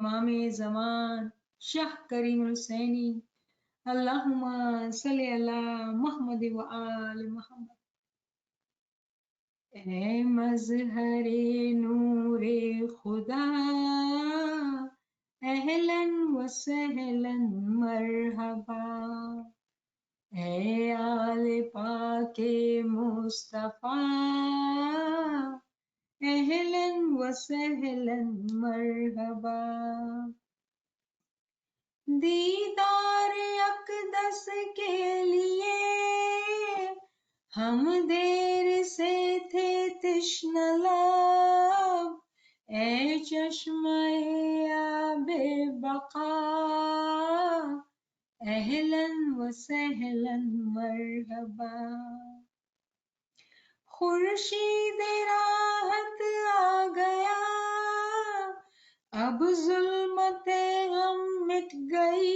इमाम ज़मान शाह करीम हुसैनी अल्लाहुम्मा सल्ली अला मुहम्मद व आल मुहम्मद। ए मज़हरे नूरे खुदा अहलन व सहलन मरहबा। ए आले पाके मुस्तफा अहलन व सहलन मरहबा। दीदार अक़दस के लिए हम देर से थे तिश्नलब। ए चश्मे आबे बका अहलन व सहलन मरहबा। खुर्शीद राहत आ गया अब जुल्मते गम मिट गई।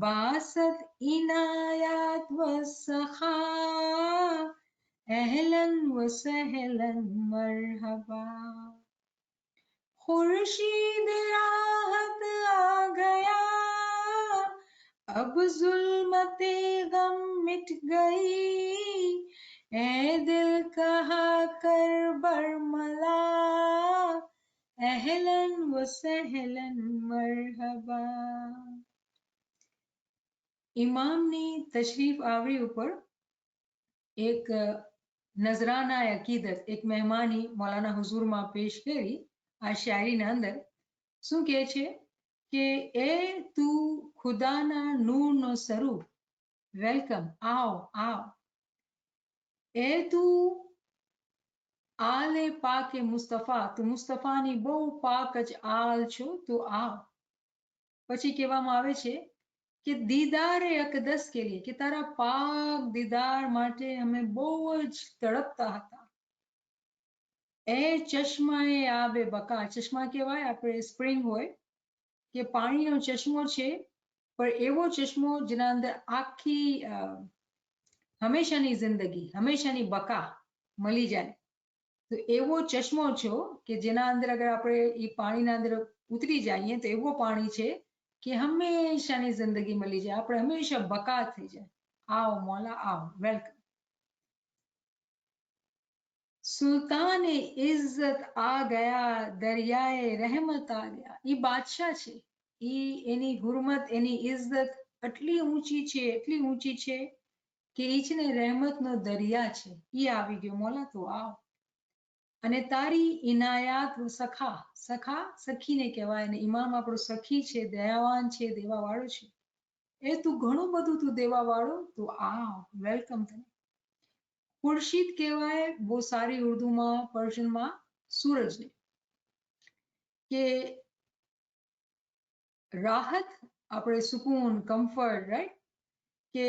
बासत इनायात व सखा अहलन व सहलन मरहबा। खुर्शीद राहत आ गया अब जुल्मते गम मिट गई। ए दिल कहा कर बरमला अहलन व सहलन मरहबा। इमामની તશરીફ આવરી ઉપર એક નજરાના અકીદત એક મહેમાની મૌલાના હુઝુરમાં પેશ કરી આ શાયરીના અંદર શું કહે છે કે એ તું ખુદાના નૂરનો સ્વરૂપ વેલકમ આવ આવ। એ તું આલે પાકે મુસ્તફા તું મુસ્તફાની બહુ પાક જ આલ છો તું આવ। પછી કહેવામાં આવે છે कि दीदार अकदस के लिए कि तारा पाक दीदार माटे हमें बहुत तड़पता था। ए चश्माए आबे बका चश्मा कहेवाय આપણે સ્પ્રિંગ હોય કે પાણીનો ચશ્મો છે પણ એવો ચશ્મો જેના અંદર આખી હંમેશાની જિંદગી હંમેશાની બકા મળી જાય તો એવો ચશ્મો છો કે જેના અંદર અગર આપણે એ પાણીના અંદર ઉતરી જઈએ તો એવો પાણી છે कि हमेशानी जिंदगी मिली जाए આપણે હંમેશા બકા થઈ જાય। आओ मौला आओ वेलकम। सुल्तान इज्जत आ गया दरियाए रहमत आ गया। ये बादशाह છે એ એની હુરમત એની ઇજ્જત એટલી ઊંચી છે કે એ છે ને રહેમતનો દરિયા છે એ આવી ગયો મૌલા તો આવ। અને તારી ઇનાયાત સખા સખા સખીને કહેવાય અને ઇમામ આપણો સખી છે દયાવાન છે દેવાવાળો છે। એ તું ઘણું બધું તું દેવાવાળો તું આવ વેલકમ તને। ખુરશીદ કહેવાય બહુ સારી ઉર્દુમાં પર્શિયનમાં સૂરજને કે રાહત આપણે સુકૂન કમ્ફર્ટ રાઈટ કે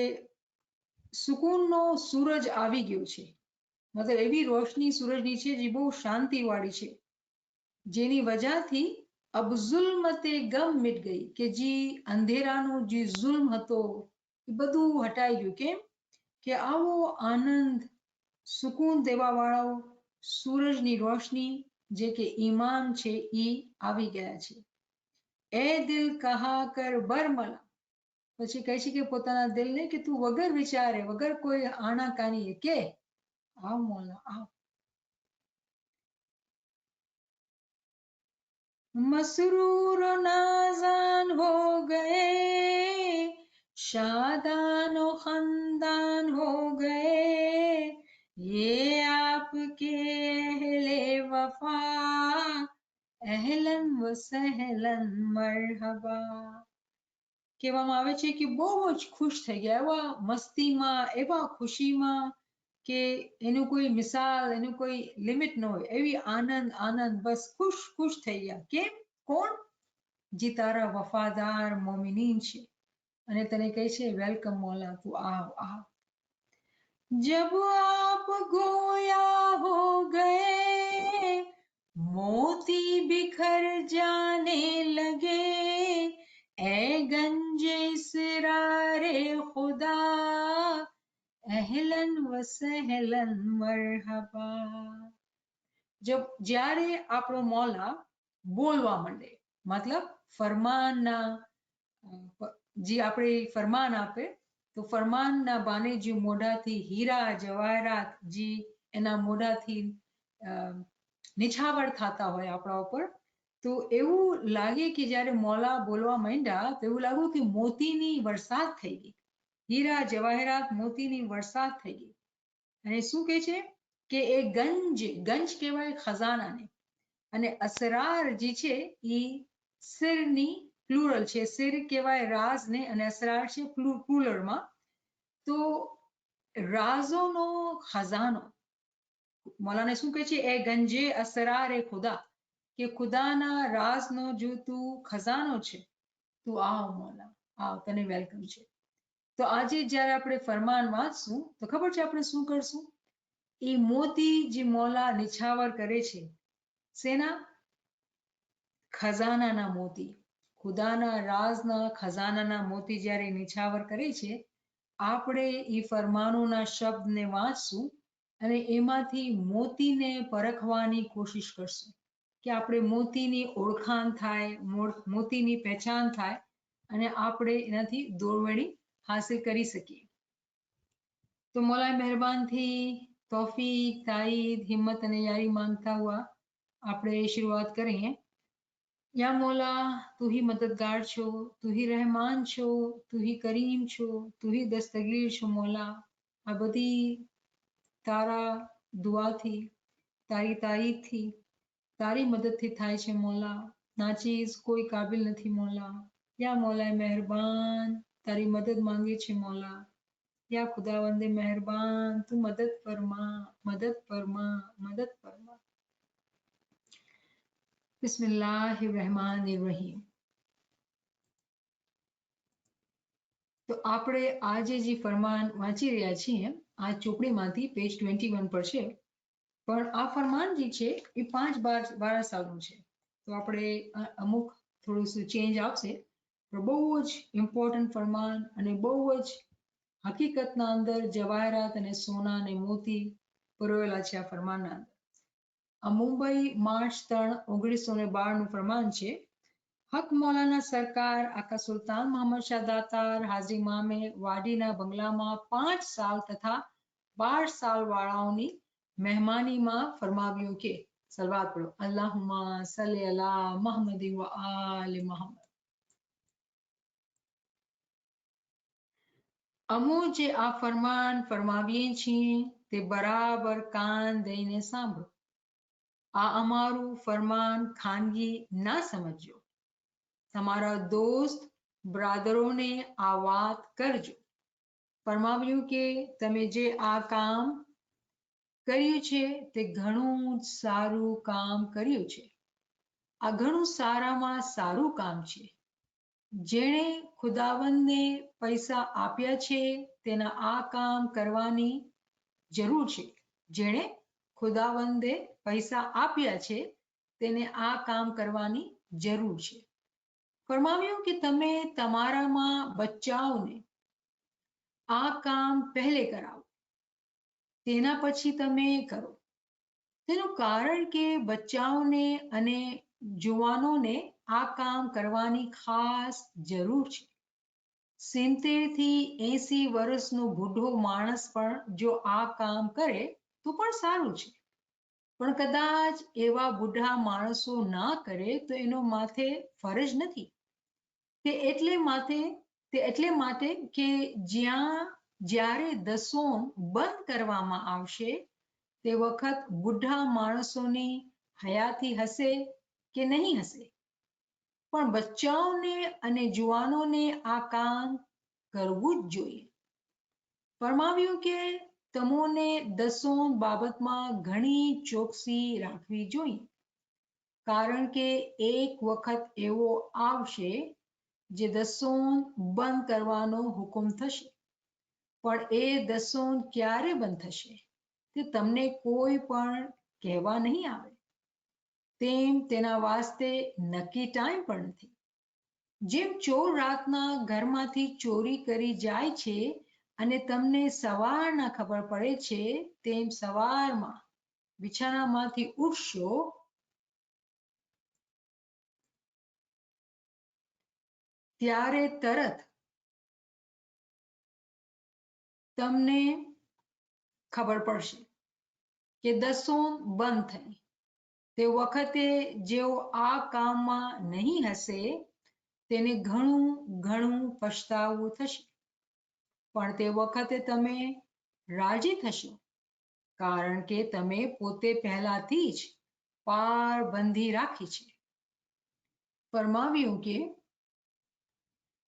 સુકૂનનો સૂરજ આવી ગયો છે मतलब એવી રોશની સૂરજની છે જે બહુ શાંતિવાળી છે જેની વજહથી અબ ઝુલ્મતે ગમ મિટ ગઈ કે જે અંધેરાનો જે ઝુલ્મ હતો એ બધું હટાઈ ગયું। કેમ કે આવો આનંદ સુકૂન દેવાવાળો સૂરજની રોશની જે કે ઈમાન છે એ આવી ગયા છે। એ દિલ કહા કર બરમલા પછી કહે છે કે પોતાના દિલને કે તું વગર વિચારે વગર કોઈ આણાકાનીએ કે आओ मौला आओ। मसरूर नाजान हो गए शादान खंदान हो गए ये आपके अहले वफा अहलन व सहलन मरहबा। કહેવામાં આવે છે કે બહુ જ ખુશ થઈ ગયા એવા મસ્તીમાં એવા ખુશીમાં કે એનું કોઈ મિસાલ એનું કોઈ લિમિટ ન હોય એવી આનંદ આનંદ બસ ખુશ ખુશ થઈ ગયા। કેમ કોણ જે તારા વફાદાર મોમિનીન છે અને તને કહે છે વેલકમ મૌલા તું આવ આવ। जब आप गोया हो गए मोती बिखर जाने लगे ए गंजे इसरारे खुदा अहलन व सहलन मरहबा। जब જ્યારે આપણો મૌલા બોલવા માંડે મતલબ ફરમાનના જે આપણે ફરમાન આપે તો ફરમાનના બાને જે મોઢાથી હીરા જવાહરાત જે એના મોઢાથી નિછાવર થતા હોય આપણા ઉપર, તો એવું લાગે કે જ્યારે મૌલા બોલવા માંડ્યા તો એવું લાગ્યું કે મોતીની વરસાદ થઈ ગઈ, હીરા જવાહરાત મોતીની વરસાદ થઈ ગઈ. અને શું કહે છે કે એ ગંજ કહેવાય ખજાનાને, અને અસરાર જે છે એ સિરની પ્લુરલ છે. સિર કહેવાય રાજને અને અસરાર છે પ્લુરલમાં. તો રાઝોનો ખજાનો, મૌલાને શું કહે છે, એ ગંજે અસરાર એ ખુદા, કે ખુદાના રાજનો જો તું ખજાનો છે, તું આવ મૌલા, આવ, તને વેલકમ છે. તો આજે જ્યારે આપણે ફરમાન વાંચશું તો ખબર છે આપણે શું કરશું? એ મોતી જે મૌલા નિછાવર કરે છે, સેના? ખજાનાના મોતી, ખુદાના રાજના ખજાનાના મોતી જ્યારે નિછાવર કરે છે, આપણે એ ફરમાનોના શબ્દને વાંચશું અને એમાંથી મોતીને પરખવાની કોશિશ કરશું કે આપણે મોતીની ઓળખાણ થાય, મોતીની પહેચાન થાય અને આપણે એનાથી દોરવણી હાસિલ કરી શકીએ. તો મૌલા મહેરબાનથી તौफीक, ताईद, हिम्मत અને यारी मांगता हुआ આપણે શરૂઆત કરીએ. યા મૌલા, તું ही મદદગાર છો, તું ही રહેમાન છો, તું ही કરીમ છો, તું ही દસ્તગીર છો મૌલા. આ બધી તારા દુઆથી, તારી તાઈદથી, તારી મદદથી થાય છે મૌલા. નાચીઝ કોઈ કાબિલ નથી મૌલા. યા મૌલા મહેરબાન, તારી મદદ માંગે છે મૌલા. યા ખુદાવંદે મહેરબાન, તું મદદ ફરમા, મદદ ફરમા, મદદ ફરમા. બિસ્મિલ્લાહિર્રહમાનિર્રહીમ. તો આપણે આજે જે ફરમાન વાંચી રહ્યા છીએ આ ચોપડીમાંથી પેજ 21 પર છે, પણ આ ફરમાન જે છે એ 5-12 સાલનું છે. તો આપણે અમુક થોડું શું ચેન્જ આવશે, પણ બહુ જ ઇમ્પોર્ટન્ટ ફરમાન અને બહુ જ હકીકતના અંદર જવાહરાત અને સોના અને મોતી પરોવેલા છે આ ફરમાનના અંદર. આ મુંબઈ માર્ચ 3, 1912 નું ફરમાન છે. હક મૌલાના સરકાર આકા સુલતાન મોહમ્મદ શાહ દાતાર હાજી મામે વાડીના બંગલામાં 5 સાલ તથા 12 સાલ વાળાઓની મહેમાનીમાં ફરમાવ્યું કે સલવાત પઢો, અલ્લાહુમ્મા સલ્લી અલા મુહમ્મદ વ આલે મુહમ્મદ. અમો જે આ ફરમાન ફરમાવીએ છીએ તે બરાબર કાન દઈને સાંભળો. આ અમારું ફરમાન ખાનગી ના સમજજો. તમારા દોસ્ત બ્રાદરોને આ વાત કરજો. ફરમાવ્યું કે તમે જે આ કામ કર્યું છે તે ઘણું જ સારું કામ કર્યું છે. આ ઘણું સારામાં સારું કામ છે. જેણે ખુદાવંદને પૈસા આપ્યા છે તેના આ કામ કરવાની જરૂર છે. જેણે ખુદાવંદે પૈસા આપ્યા છે તેને આ કામ કરવાની જરૂર છે. ફરમાવ્યું કે તમે તમારામાં બચ્ચાઓને આ કામ પહેલે કરાવો, તેના પછી તમે કરો. તેનું કારણ કે બચ્ચાઓને અને જુવાનોને આ કામ કરવાની ખાસ જરૂર છે. 70 થી 80 વર્ષનો બુઢો માણસ પણ જો આ કામ કરે તો પણ સારું છે, પણ કદાચ એવા બુઢા માણસો ના કરે તો એનો માથે ફરજ નથી. તે એટલે માટે કે જ્યારે દસોમ બંધ કરવામાં આવશે તે વખત બુઢા માણસોની હયાતી હશે કે નહીં હશે, પણ બચ્ચાઓને અને જુવાનોને આ કામ કરવું જ જોઈએ. ફરમાવ્યું કે તમોને દસોમ બાબતમાં ઘણી ચોકસી રાખવી જોઈએ, કારણ કે એક વખત એવો આવશે જે દસોમ બંધ કરવાનો હુકમ થશે, પણ એ દસોમ ક્યારે બંધ થશે તે તમને કોઈ પણ કહેવા નહીં આવે. તેના વાસ્તે નક્કી ટાઈમ પણ નથી. જેમ ચોર રાતના ઘરમાંથી ચોરી કરી જાય છે અને તમને સવારના ખબર પડે છે, તેમ સવારમાં બિછાનામાંથી ઉઠશો ત્યારે તરત તમને ખબર પડશે કે દસોન બંધ થઈ. તે વખતે જેઓ આ કામમાં નહીં હશે તેને ઘણું ઘણું પછતાવું થશે, પણ તે વખતે તમે રાજી થશો, કારણ કે તમે પોતે પહેલાથી જ પાર બંધી રાખી છે. ફરમાવ્યું કે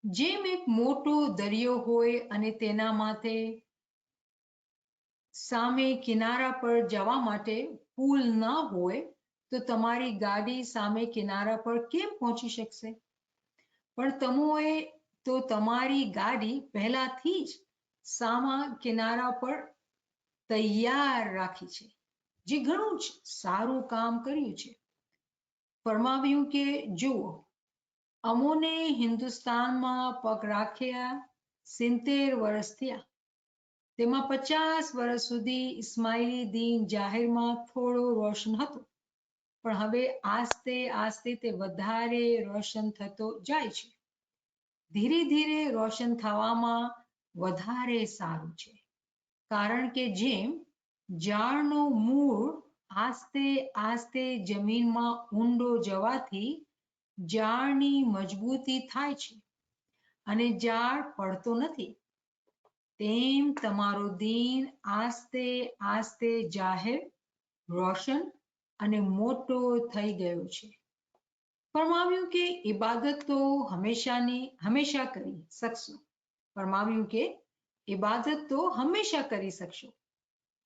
જેમ એક મોટો દરિયો હોય અને તેના માથે સામે કિનારા પર જવા માટે પુલ ન હોય તો તમારી ગાડી સામે કિનારા પર કેમ પહોંચી શકશે? પણ તમોએ તો તમારી ગાડી પહેલાથી જ સામા કિનારા પર તૈયાર રાખી છે, જે ઘણું જ સારું કામ કર્યું છે. ફરમાવ્યું કે જુઓ, અમોને હિન્દુસ્તાનમાં પગ રાખ્યા 70 વર્ષ થયા. તેમાં 50 વર્ષ સુધી ઇસ્માઇલી દીન જાહેરમાં થોડો રોશન હતો, પણ હવે આસ્તે આસ્તે તે વધારે રોશન થતો જાય છે. ધીરે ધીરે રોશન થવામાં વધારે સારું છે, કારણ કે જેમ ઝાડનો મૂળ આસ્તે આસ્તે જમીનમાં ઊંડો જવાથી ઝાડની મજબૂતી થાય છે અને ઝાડ પડતો નથી, તેમ તમારો દીન આસ્તે આસ્તે જાહેર, રોશન અને મોટો થઈ ગયો છે. ફરમાવ્યું કે ઇબાદત તો હંમેશા કરી શકશો. ફરમાવ્યું કે ઇબાદત તો હંમેશા કરી શકશો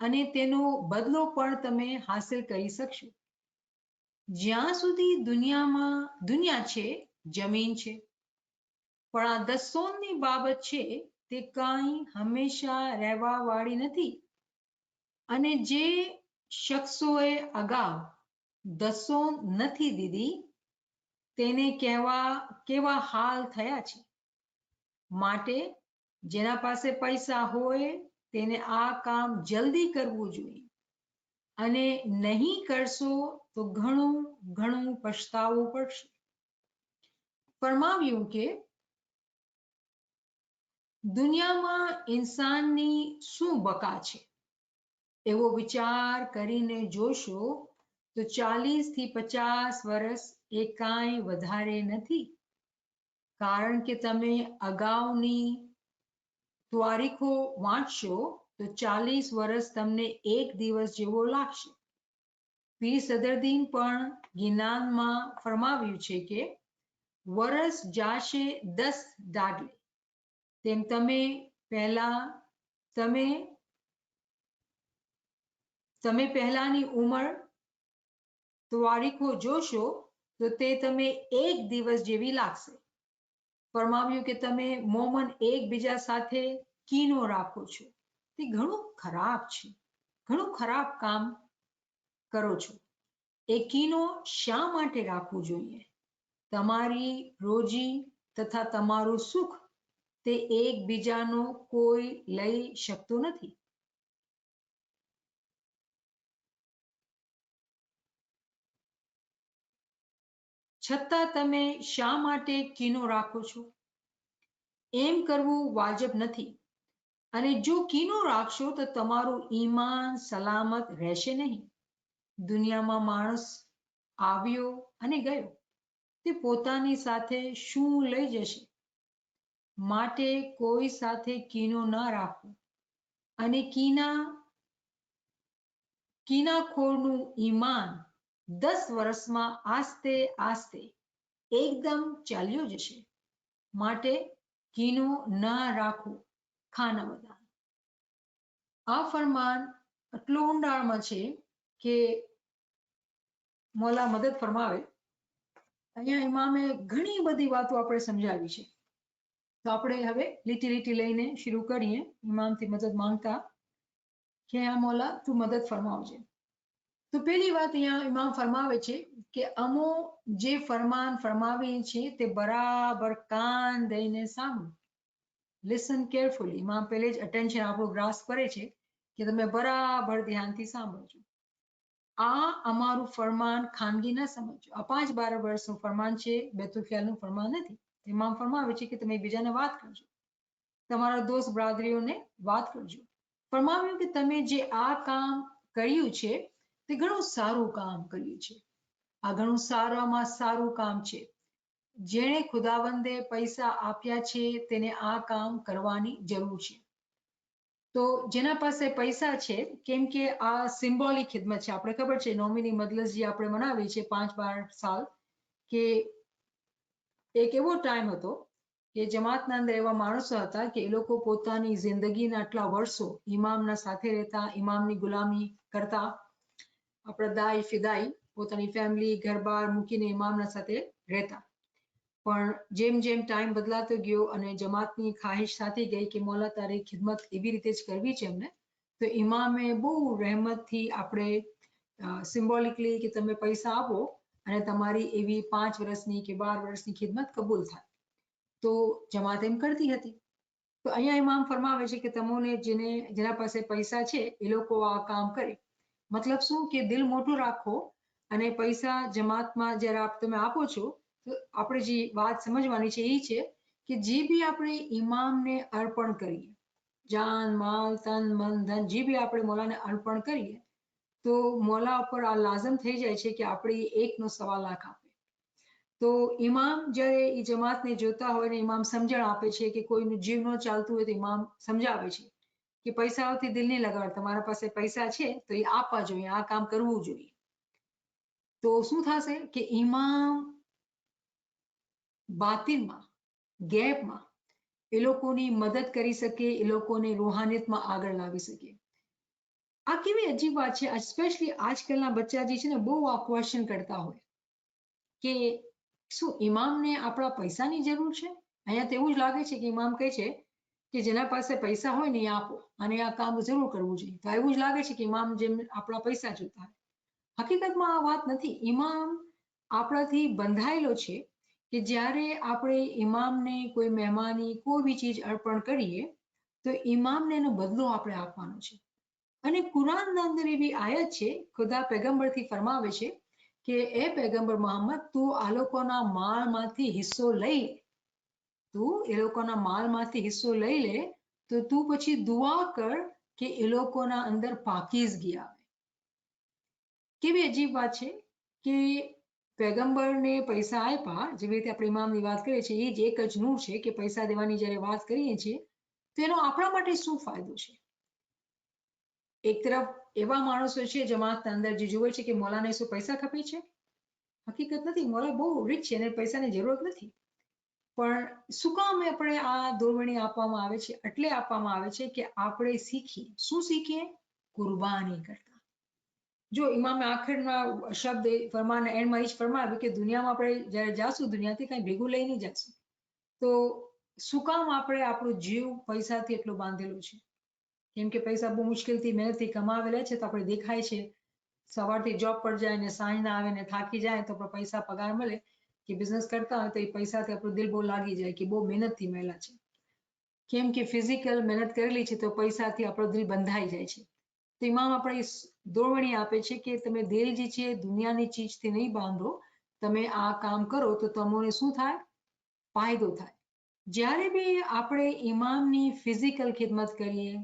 અને તેનો બદલો પણ તમે હાસિલ કરી શકશો. જ્યાં સુધી દુનિયા છે, જમીન છે, પણ આ દસોની બાબત છે તે કાંઈ હંમેશા રહેવા વાળી નથી. અને જે શખ્સોએ અગાઉ દસોન નથી દીધી તેને કેવા હાલ થયા છે. માટે જેના પાસે પૈસા હોય તેને આ કામ જલ્દી કરવું જોઈએ, અને નહીં કરશો તો ઘણું ઘણું પછતાવવું પડશે. ફરમાવ્યું કે દુનિયામાં ઇન્સાનની શું બકા છે, એવો વિચાર કરીને જોશો તો 40 થી 50 વર્ષ એ કાંઈ વધારે નથી, કારણ કે તમે અગાઉની તારીખો વાંચશો તો 40 વર્ષ તમને એક દિવસ જેવો લાગશે. પીર સદરદીન પણ ગિનાનમાં ફરમાવ્યું છે કે વર્ષ જાશે 10 દાડલે, તેમ તમે પહેલાની ઉંમર તારીખો જોશો તો તે તમે એક દિવસ જેવી લાગશે. ફરમાવ્યું કે તમે મોમન એકબીજા સાથે કીનો રાખો છો, તે ઘણું ખરાબ છે, ઘણું ખરાબ કામ કરો છો. એ કીનો શા માટે રાખવું જોઈએ? તમારી રોજી તથા તમારું સુખ તે એકબીજાનો કોઈ લઈ શકતો નથી. છતાં તમે શા માટે કીનો રાખો છો? એમ કરવું વાજબ નથી, અને જો કીનો રાખશો તો તમારું ઈમાન સલામત રહેશે નહીં. દુનિયામાં માણસ આવ્યો અને ગયો, તે પોતાની સાથે શું લઈ જશે? માટે કોઈ સાથે કીનો ન રાખો, અને કીનાખોરનું ઈમાન 10 વર્ષમાં આસ્તે આસ્તે એકદમ ચાલ્યો જશે. માટે કીનો ન રાખો. ખાના બદાન. આ ફરમાન એટલો ઊંડાણમાં છે કે મોલા મદદ ફરમાવે. અહીંયા ઇમામે ઘણી બધી વાતો આપણે સમજાવી છે, તો આપણે હવે લીટી લીટી લઈને શરૂ કરીએ ઇમામથી મદદ માંગતા કે આ મોલા તું મદદ ફરમાવજે. તો પહેલી વાત અહીંયા ઇમામ ફરમાવે છે કે અમો જે ફરમાન ફરમાવી છે તે બરાબર કાન દઈને સાંભળો. Listen carefully. ઇમામ પહેલે જ અટેન્શન આપણું ગ્રાસ્પ કરે છે કે તમે બરાબર ધ્યાનથી સાંભળજો. આ અમારું ફરમાન ખાનગી ન સમજો. આ 5-12 વર્ષનું ફરમાન છે, બેતુલ ખ્યાલનું ફરમાન નથી. ઇમામ ફરમાવે છે કે તમે એકબીજાને વાત કરજો, તમારા દોસ્ત બ્રાદરીઓને વાત કરજો. ફરમાવ્યું કે તમે જે આ કામ કર્યું છે તે ઘણું સારું કામ કર્યું છે. આ ઘણું સારામાં સારું કામ છે. જેણે ખુદાવંદે પૈસા આપ્યા છે તેને આ કામ કરવાની જરૂર છે. તો જેના પાસે પૈસા છે, કેમ કે આ સિમ્બોલિક ખિદમત છે, આપણે ખબર છે નોમિની મજલિસ જે આપણે મનાવી છે 5-12 સાલ, કે એક એવો ટાઈમ હતો કે જમાતના અંદર એવા માણસો હતા કે એ લોકો પોતાની જિંદગીના આટલા વર્ષો ઇમામના સાથે રહેતા, ઇમામની ગુલામી કરતા, આપણા દાઈ ફિદાઈ પોતાની ફેમિલી ઘર-બાર મૂકીને ઇમામના સાથે રહેતા. પણ જેમ જેમ ટાઈમ બદલાતો ગયો અને જમાતની ખ્વાહિશ થતી ગઈ કે મોલા તારી ખિદમત એવી રીતે જ કરવી છે અમને, તો ઇમામે બહુ રહેમતથી આપણે સિમ્બોલિકલી કે તમે પૈસા આપો અને તમારી એવી 5 વર્ષની કે 12 વર્ષની ખિદમત કબૂલ થાય. તો જમાત એમ કરતી હતી. તો અહીંયા ઇમામ ફરમાવે છે કે તમને જેના પાસે પૈસા છે એ લોકો આ કામ કરે. મતલબ શું કે દિલ મોટું રાખો અને પૈસા જમાતમાં જ્યારે તમે આપો છો તો આપણે જે વાત સમજવાની છે એ છે કે જે બી આપણે ઇમામને અર્પણ કરીએ, જાન માલ તન મન ધન જે બી આપણે મોલાને અર્પણ કરીએ, તો મોલા ઉપર આ લાઝમ થઈ જાય છે કે આપણે 1 લાખ આપે. તો ઇમામ જ્યારે એ જમાતને જોતા હોય ને ઇમામ સમજણ આપે છે કે કોઈનું જીવ ન ચાલતું હોય તો ઇમામ સમજાવે છે કે પૈસાઓથી દિલ નહીં લગાડ, તમારા પાસે પૈસા છે તો એ આપવા જોઈએ, આ કામ કરવું જોઈએ. તો શું થશે કે ઇમામ બાતિનમાં, ગેપમાં એ લોકોની મદદ કરી શકે, એ લોકોને રૂહાનિયતમાં આગળ લાવી શકે. આ કેવી અજીબ વાત છે, સ્પેશિયલી આજકાલના બચ્ચા જે છે ને બહુ આ ક્વેશ્ચન કરતા હોય કે શું ઇમામને આપણા પૈસાની જરૂર છે? અહીંયા તો એવું જ લાગે છે કે ઇમામ કહે છે કે જેના પાસે પૈસા હોય ને એ આપો અને આ કામ જરૂર કરવું જોઈએ. તો એવું જ લાગે છે કે ઇમામ જેમ આપણા પૈસા જોતા હોય. હકીકતમાં આ વાત નથી. ઇમામ આપણાથી બંધાયેલો છે કે જ્યારે આપણે ઇમામને કોઈ મહેમાની કોઈ બી ચીજ અર્પણ કરીએ તો ઇમામને એનો બદલો આપણે આપવાનો છે. અને કુરાનના અંદર એવી આયત છે, ખુદા પેગમ્બરથી ફરમાવે છે કે એ પેગમ્બર મોહમ્મદ તું આ લોકોના માળમાંથી હિસ્સો લઈ લે, તું એ લોકોના માલમાંથી હિસ્સો લઈ લે તો તું પછી દુઆ કર કે એ લોકોના અંદર પાકીઝગી આવે. કેવી અજીબ વાત છે કે પેગમ્બરને પૈસા આપ્યા, જેવી રીતે આપણે ઇમામની વાત કરીએ છીએ એ જ એક જ નૂર છે કે પૈસા દેવાની જ્યારે વાત કરીએ છીએ તો એનો આપણા માટે શું ફાયદો છે? એક તરફ એવા માણસો છે જમાતના અંદર જે જુએ છે કે મોલાને શું પૈસા ખપે છે? હકીકત નથી, મોલા બહુ રીચ છે અને પૈસાની જરૂરત નથી. પણ શું કામ આપણે આ દોરવણી આપવામાં આવે છે? એટલે આપવામાં આવે છે કે આપણે શીખીએ. શું શીખીએ? કુરબાની કરતા. જો ઇમામે આખિરના શબ્દ ફરમાન એન્ડમાં એ જ ફરમાવ્યું કે દુનિયામાં આપણે જ્યારે જાશું દુનિયાથી કંઈ ભેગું લઈને જશું. તો શું કામ આપણે આપણું જીવ પૈસાથી એટલો બાંધેલો છે? કેમ કે પૈસા બહુ મુશ્કેલથી મહેનતથી કમાવેલા છે તો આપણે દેખાય છે સવારથી જોબ પર જાય ને સાંજના આવે ને થાકી જાય તો આપણે પૈસા પગાર મળે કે બિઝનેસ કરતા હોય તો એ પૈસાથી આપણું દિલ બહુ લાગી જાય કે બહુ મહેનતથી મળેલા છે. કેમ કે ફિઝિકલ મહેનત કરેલી છે તો પૈસાથી આપણો દિલ બંધાઈ જાય છે. તો ઇમામ આપણે દોરવણી આપે છે કે તમે દિલ જે છે દુનિયાની ચીજથી નહીં બાંધો, તમે આ કામ કરો તો તમને શું થાય? ફાયદો થાય. જ્યારે બી આપણે ઇમામની ફિઝિકલ ખિદમત કરીએ,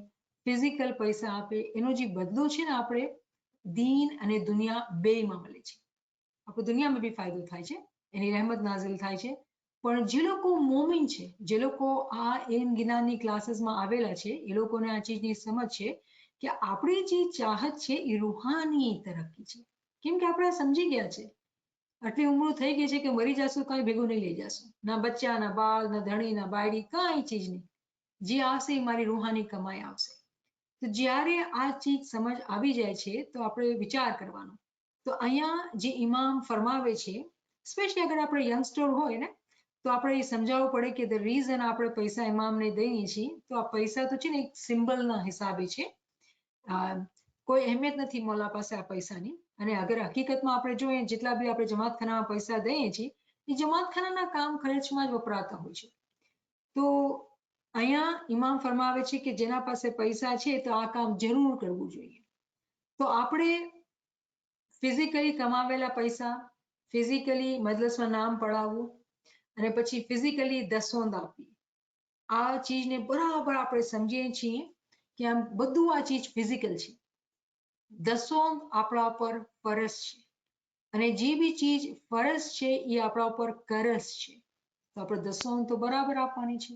ફિઝિકલ પૈસા આપે, એનો જે બદલો છે ને આપણે દીન અને દુનિયા બેયમાં મળે છે. આપણે દુનિયામાં બી ફાયદો થાય છે, એની રહેમત નાઝિલ થાય છે. પણ જે લોકો મોમિન છે, જે લોકો આ ઇલ્મ જ્ઞાનની ક્લાસીસમાં આવેલા છે, એ લોકોને આ ચીજની સમજ છે કે આપણી જે ચાહત છે એ રૂહાની તરફથી છે. કેમ કે આપણે સમજી ગયા છે આટલી ઉંમર થઈ ગઈ છે કે મરી જશું કાંઈ ભેગું નહીં લઈ જશું, ના બચ્ચા ના બાળ ના ધણી ના બાયડી કાંઈ ચીજ નહીં. જે આવશે એ મારી રૂહાની કમાઈ આવશે. તો જ્યારે આ ચીજ સમજ આવી જાય છે તો આપણે વિચાર કરવાનો. તો અહીંયા જે ઇમામ ફરમાવે છે, સ્પેશિયલી અગર આપણે યંગસ્ટર હોય ને તો આપણે એ સમજાવવું પડે કે ધ રીઝન આપણે પૈસા ઇમામને દઈએ છીએ તો આ પૈસા તો છે ને એક સિમ્બલના હિસાબે છે. કોઈ અહેમિયત નથી મોલા પાસે આ પૈસાની. અને અગર હકીકતમાં આપણે જોઈએ જેટલા બી આપણે જમાતખાનામાં પૈસા દઈએ છીએ એ જમાતખાનાના કામ ખર્ચમાં જ વપરાતા હોય છે. તો અહીંયા ઇમામ ફરમાવે છે કે જેના પાસે પૈસા છે તો આ કામ જરૂર કરવું જોઈએ. તો આપણે ફિઝિકલી કમાવેલા પૈસા, ફિઝિકલી મજલિસમાં નામ પડાવવું, અને પછી ફિઝિકલી દસોંદ આપવી. આ ચીજને બરાબર આપણે સમજીએ છીએ કે આમ બધું આ ચીજ ફિઝિકલ છે. દસોંદ આપણા પર ફરજ છે અને જે બી ચીજ ફરજ છે એ આપણા ઉપર કરજ છે. તો આપણે દસોંદ તો બરાબર આપવાની છે.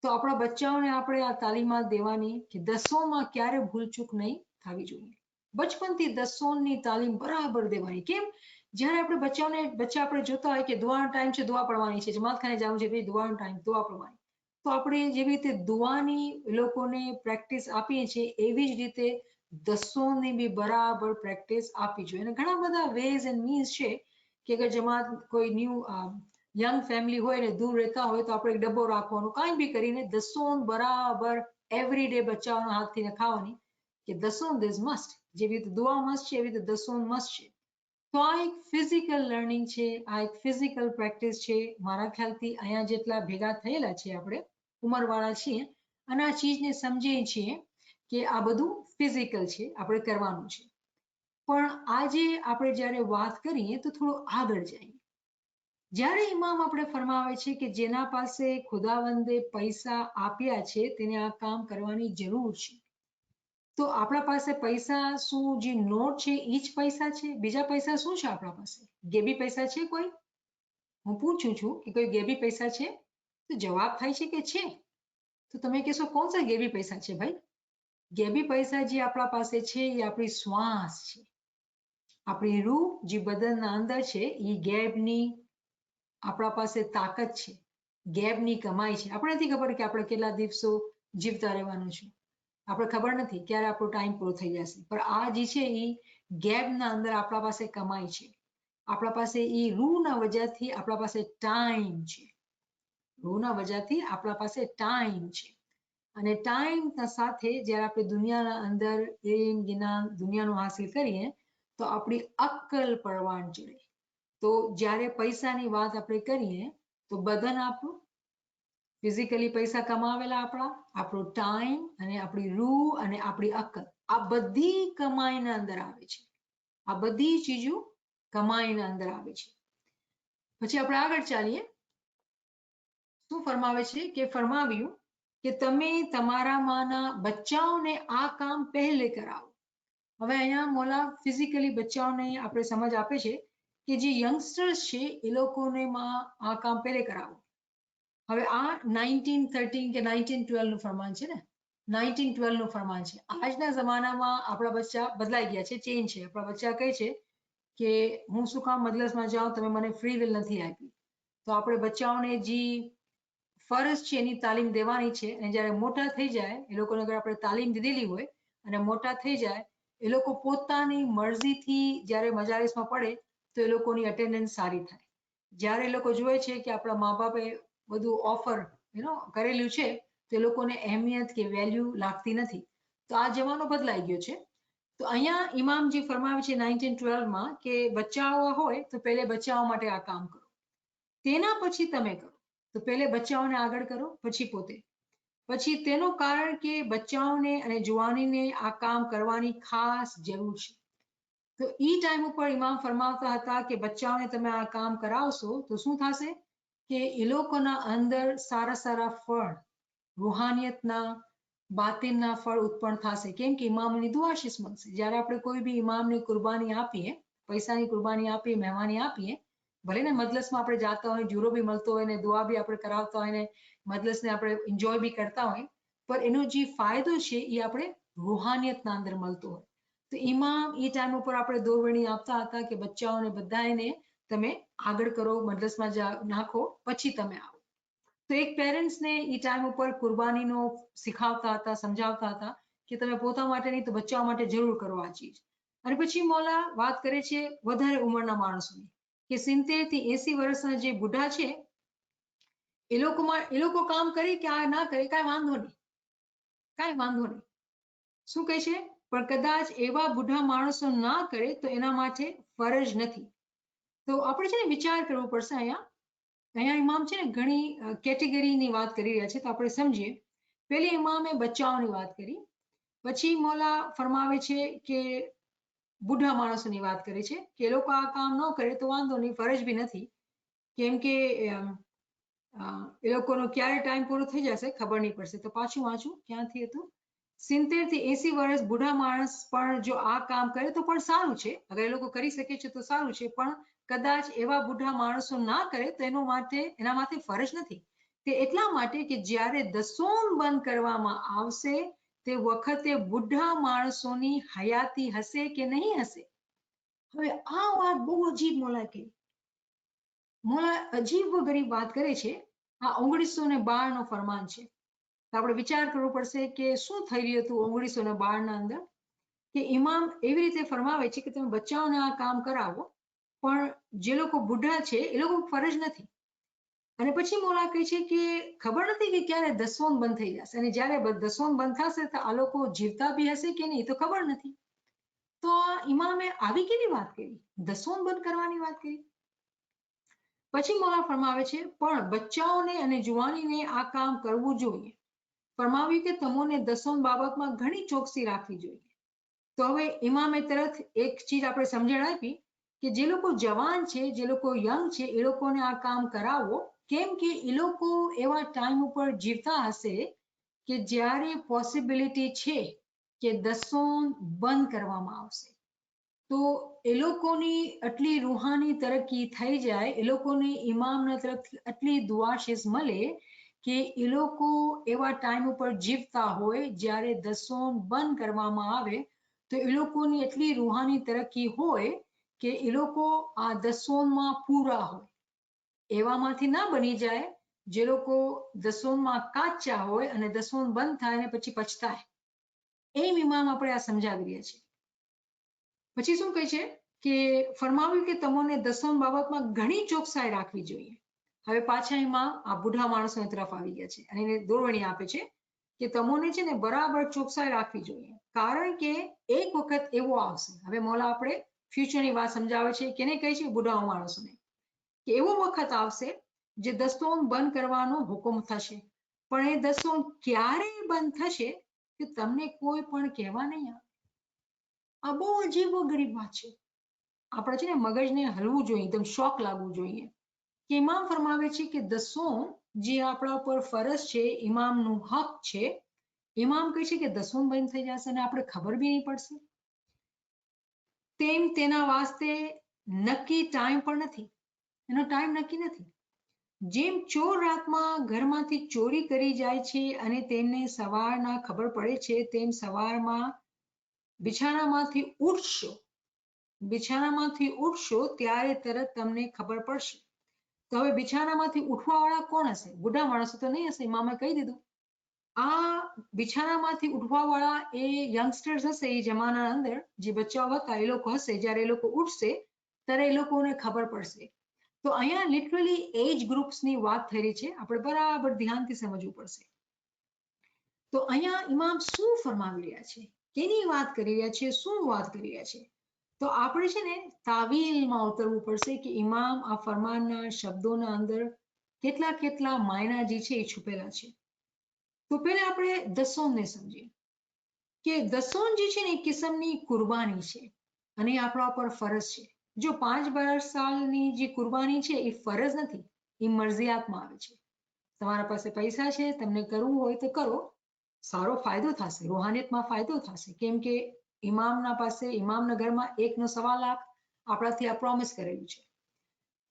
તો આપણા બચ્ચાઓને આપણે આ તાલીમાત દેવાની કે દસોંદમાં ક્યારે ભૂલચૂક નહીં થવી જોઈએ. બચપનથી દસોંદની તાલીમ બરાબર દેવાની. કેમ? જ્યારે આપણે બચ્ચા આપણે જોતા હોય કે દુઆનો ટાઈમ છે, દુઆ પડવાની છે, જમાતખાને જવું છે, ભાઈ દુઆનો ટાઈમ, દુઆ પડવાની. તો આપણે જેવી રીતે દુઆની લોકોને પ્રેક્ટિસ આપીએ છીએ એવી જ રીતે દસોંદની બી બરાબર પ્રેક્ટિસ આપવી જોઈએ. અને ઘણા બધા વેઝ એન્ડ મીન્સ છે કે અગર જમાત કોઈ યંગ ફેમિલી હોય ને દૂર રહેતા હોય તો આપણે એક ડબ્બો રાખવાનો, કાંઈ બી કરીને દસોંદ બરાબર એવરી ડે બચ્ચાઓના હાથથી નખાવાની કે દસોંદ ઇઝ મસ્ટ. જેવી રીતે દુઆ મસ્ટ છે એવી રીતે દસોંદ મસ્ટ છે. તો આ એક ફિઝિકલ લર્નિંગ છે, આ એક ફિઝિકલ પ્રેક્ટિસ છે. મારા ખ્યાલથી અહીંયા જેટલા ભેગા થયેલા છે આપણે ઉંમરવાળા છીએ અને આ ચીજને સમજીએ છીએ કે આ બધું ફિઝિકલ છે, આપણે કરવાનું છે. પણ આજે આપણે જ્યારે વાત કરીએ તો થોડું આગળ જઈએ. જ્યારે ઇમામ આપણે ફરમાવે છે કે જેના પાસે ખુદાવંદે પૈસા આપ્યા છે તેને આ કામ કરવાની જરૂર છે. તો આપણા પાસે પૈસા શું જે નોટ છે એ જ પૈસા છે? બીજા પૈસા શું છે આપણા પાસે? ગેબી પૈસા છે કોઈ? હું પૂછું છું કે કોઈ ગેબી પૈસા છે? તો જવાબ થાય છે કે છે. તો તમે કહેશો કોણ સા ગેબી પૈસા છે ભાઈ? ગેબી પૈસા જે આપણા પાસે છે એ આપણી શ્વાસ છે. આપણી રૂહ જે બદનના અંદર છે એ ગેબની આપણા પાસે તાકાત છે, ગેબની કમાઈ છે. આપણે નથી ખબર કે આપણે કેટલા દિવસો જીવતા રહેવાનું છે. આપણે ખબર નથી ક્યારે આપણો ટાઈમ પૂરો થઈ જશે. પણ આ જે છે એ ગેબના અંદર આપણા પાસે કમાઈ છે. આપણા પાસે એ રૂહના વજહથી આપણા પાસે ટાઈમ છે. રૂહના વજહથી આપણા પાસે ટાઈમ છે. અને ટાઈમના સાથે જ્યારે આપણે દુનિયાના અંદર એમ જ્ઞાન દુનિયાનું હાસિલ કરીએ તો આપણી અક્કલ પરવાન ચડે. તો જ્યારે પૈસાની વાત આપણે કરીએ તો બદન આપણું, ફિઝિકલી પૈસા કમાવેલા આપણા, આપણો ટાઈમ અને આપણી રૂહ અને આપણી અક્કલ, આ બધી કમાઈના અંદર આવે છે. આ બધી ચીજો કમાઈના અંદર આવે છે. પછી આપણે આગળ ચાલીએ. શું ફરમાવે છે કે ફરમાવ્યું કે તમે તમારામાંના બચ્ચાઓને આ કામ પહેલે કરાવો. હવે અહીંયા મોલા ફિઝિકલી બચ્ચાઓને આપણે સમજ આપે છે કે જે યંગસ્ટર્સ છે એ લોકોને આ કામ પહેલે કરાવો. હવે આ 1913 કે 1912 નું ફરમાન છે ને, 1912 નું ફરમાન છે. આજના જમાનામાં આપણા બચ્ચા બદલાઈ ગયા છે, ચેન્જ છે. આપણા બચ્ચા કહે છે કે હું શું કામ મજલસમાં જાઉં, તમે મને ફ્રી વિલ નથી આપી. તો આપણે બચ્ચાઓને જે ફરજ છે એની તાલીમ દેવાની છે. અને જ્યારે મોટા થઈ જાય એ લોકોને અગર આપણે તાલીમ દીધેલી હોય અને મોટા થઈ જાય એ લોકો પોતાની મરજીથી જ્યારે મજાલિસમાં પડે તો એ લોકોની અટેન્ડન્સ સારી થાય. જ્યારે એ લોકો જુએ છે કે આપણા મા બાપે બધું ઓફર કરેલું છે તો એ લોકોને અહેમિયત કે વેલ્યુ લાગતી નથી. તો આ જમાનો બદલાઈ ગયો છે. તો અહીંયા ઇમામજી ફરમાવે છે 1912માં કે બચ્ચાઓ હોય તો પહેલે બચ્ચાઓ માટે આ કામ કરો, તેના પછી તમે કરો. તો પહેલે બચ્ચાઓને આગળ કરો, પછી પોતે. પછી તેનું કારણ કે બચ્ચાઓને અને જુવાનીને આ કામ કરવાની ખાસ જરૂર છે. તો એ ટાઈમ ઉપર ઇમામ ફરમાવતા હતા કે બચ્ચાઓને તમે આ કામ કરાવશો તો શું થશે કે એ લોકોના અંદર સારા સારા ફળ, રૂહાનિયતના, બાતિનના ફળ ઉત્પન્ન થશે. કેમ કે ઇમામની દુઆશીસ મળશે. જ્યારે આપણે કોઈ બી ઇમામને કુરબાની આપીએ, પૈસાની કુરબાની આપીએ, મહેમાની આપીએ, ભલે ને મજલસમાં આપણે જાતા હોય, જુરો બી મળતો હોય ને દુઆ બી આપણે કરાવતા હોય ને મજલસને આપણે એન્જોય બી કરતા હોય, પણ એનો જે ફાયદો છે એ આપણે રૂહાનિયતના અંદર મળતો હોય. તો ઇમામ એ ટાઈમ ઉપર આપણે દોરવણી આપતા હતા કે બચ્ચાઓને બધાને તમે આગળ કરો, મજલસમાં નાખો, પછી તમે આવો. તો એક પેરેન્ટ્સને એ ટાઈમ ઉપર કુરબાનીનો શીખાવતા હતા, સમજાવતા હતા કે તમે પોતા માટે નહીં તો બચ્ચાઓ માટે જરૂર કરો આ ચીજ. અને પછી મોલા વાત કરે છે વધારે ઉંમરના માણસોની કે 70 થી 80 વર્ષના જે બુઢા છે એ લોકો કામ કરે કે આ ના કરે કાંઈ વાંધો નહીં, કાંઈ વાંધો નહીં. શું કહે છે? પણ કદાચ એવા બુઢા માણસો ના કરે તો એના માટે ફરજ નથી. તો આપણે છે ને વિચાર કરવો પડશે. અહીંયા ઇમામ છે ને ઘણી કેટેગરીની વાત કરી રહ્યા છે તો આપણે સમજીએ. પહેલી ઇમામે બચ્ચાઓની વાત કરી, પછી મોલા ફરમાવે છે કે બુઢા માણસોની વાત કરે છે કે એ લોકો આ કામ ન કરે તો વાંધો નહીં, ફરજ બી નથી. કેમ કે એ લોકોનો ક્યારે ટાઈમ પૂરો થઈ જશે ખબર નહીં પડશે. તો પાછું વાંચું, ક્યાંથી હતું? 70 થી 80 વર્ષ બુઢા માણસ પણ જો આ કામ કરે તો પણ સારું છે. અગર એ લોકો કરી શકે છે તો સારું છે, પણ કદાચ એવા બુઢા માણસો ના કરે તો એના માટે ફરજ નથી. તે એટલા માટે કે જ્યારે દસોન બંધ કરવામાં આવશે તે વખતે બુઢા માણસોની હયાતી હશે કે નહીં હશે. હવે આ વાત બહુ અજીબ મોલા કહી. મોલા અજીબ ગરીબ વાત કરે છે. આ 1912 નો ફરમાન છે. તો આપણે વિચાર કરવો પડશે કે શું થઈ રહ્યું હતું 1912 ના અંદર, કે ઇમામ એવી રીતે ફરમાવે છે કે તમે બચ્ચાઓને આ કામ કરાવો, પણ જે લોકો બુઢા છે એ લોકો ફરજ નથી. અને પછી મોલા કહે છે કે ખબર નથી કે ક્યારે દસોન બંધ થઈ જશે, અને જ્યારે દસોન બંધ થશે તો આ લોકો જીવતા બી હશે કે નહીં તો ખબર નથી. તો આ ઇમામે આવી કેવી વાત કરી, દસોન બંધ કરવાની વાત કરી. પછી મોલા ફરમાવે છે પણ બચ્ચાઓને અને જુવાનીને આ કામ કરવું જોઈએ. ફરમાવ્યું કે તમોને દસોન બાબતમાં ઘણી ચોકસી રાખવી જોઈએ. તો હવે ઇમામે તરત એક ચીજ આપણે સમજણ આપી કે જે લોકો જવાન છે, જે લોકો યંગ છે, એ લોકોને આ કામ કરાવો, કેમ કે એ લોકો એવા ટાઈમ ઉપર જીવતા હશે કે જ્યારે પોસિબિલિટી છે કે દસોન બંધ કરવામાં આવશે. તો એ લોકોની આટલી રૂહાની તરક્કી થઈ જાય, એ લોકોને ઇમામના તરફથી આટલી દુઆશીસ મળે કે એ લોકો એવા ટાઈમ ઉપર જીવતા હોય જ્યારે દસોન બંધ કરવામાં આવે તો એ લોકોની એટલી રૂહાની તરક્કી હોય કે એ લોકો આ દસોનમાં પૂરા હોય. એવામાંથી ના બની જાય જે લોકો દસોનમાં કાચા હોય અને દસોન બંધ થાય ને પછી પછતાય. એમ ઇમામ આપણે આ સમજાવી રહ્યા છીએ. પછી શું કહે છે કે ફરમાવ્યું કે તમોને દસોન બાબતમાં ઘણી ચોકસાઈ રાખવી જોઈએ. હવે પાછા એમાં આ બુઢા માણસોની તરફ આવી ગયા છે અને એને દોરવણી આપે છે કે તમોને છે ને બરાબર ચોકસાઈ રાખવી જોઈએ, કારણ કે એક વખત એવો આવશે. હવે મોલા આપણે ફ્યુચરની વાત સમજાવે છે, કેને કહે છે? બુઢા માણસોને, કે એવો વખત આવશે જે દસોન બંધ કરવાનો હુકમ થશે, પણ એ દસોન ક્યારે બંધ થશે કે તમને કોઈ પણ કહેવા નહીં આવે. આ બહુ અજીબો ગરીબ વાત છે. આપણે છે ને મગજને હલવું જોઈએ, એકદમ શોક લાગવું જોઈએ. કે ઇમામ ફરમાવે છે કે દસોન જે આપણા ઉપર ફરજ છે, ઇમામનું હક છે, ઇમામ કહે છે કે દસોન બંધ થઈ જશે અને આપણે ખબર બી નહીં પડશે. તેના વાસ્તે નક્કી ટાઈમ પણ નથી, એનો ટાઈમ નક્કી નથી. જેમ ચોર રાતમાં ઘરમાંથી ચોરી કરી જાય છે અને તેમને સવારના ખબર પડે છે, તેમ સવારમાં બિછાનામાંથી ઉઠશો ત્યારે તરત તમને ખબર પડશે. તો હવે બિછાનામાંથી ઉઠવાવાળા કોણ હશે? બુઢા માણસો તો નહીં હશે. ઇમામે કહી દીધું. આ બિછાનામાંથી ઉઠવાવાળા એ યંગસ્ટર્સ હશે, એ જમાનાના અંદર જે બચ્ચાઓ હતા એ લોકો હશે. જ્યારે એ લોકો ઉઠશે ત્યારે એ લોકોને ખબર પડશે. તો અહીંયા લિટરલી એજ ગ્રુપ્સની વાત થઈ રહી છે. આપણે બરાબર ધ્યાનથી સમજવું પડશે. તો અહીંયા ઇમામ શું ફરમાવી રહ્યા છે, કેની વાત કરી રહ્યા છે, શું વાત કરી રહ્યા છે? તો આપણે છે ને તાવીલમાં ઉતરવું પડશે કે ઇમામ આ ફરમાનના શબ્દોના અંદર કેટલા કેટલા માયના જે છે એ છુપેલા છે. તો પહેલા આપણે દસોનને સમજીએ કે દસોન જે છે ને એક કિસ્મની કુરબાની છે અને એ આપણા ઉપર ફરજ છે. જો 5-12 સાલની જે કુરબાની છે એ ફરજ નથી, એ મરજિયાતમાં આવે છે. તમારા પાસે પૈસા છે, તમને કરવું હોય તો કરો, સારો ફાયદો થશે, રૂહાનિયતમાં ફાયદો થશે. કેમ કે ઇમામના ઘરમાં 1.25 લાખ આપણાથી આ પ્રોમિસ કરેલું છે.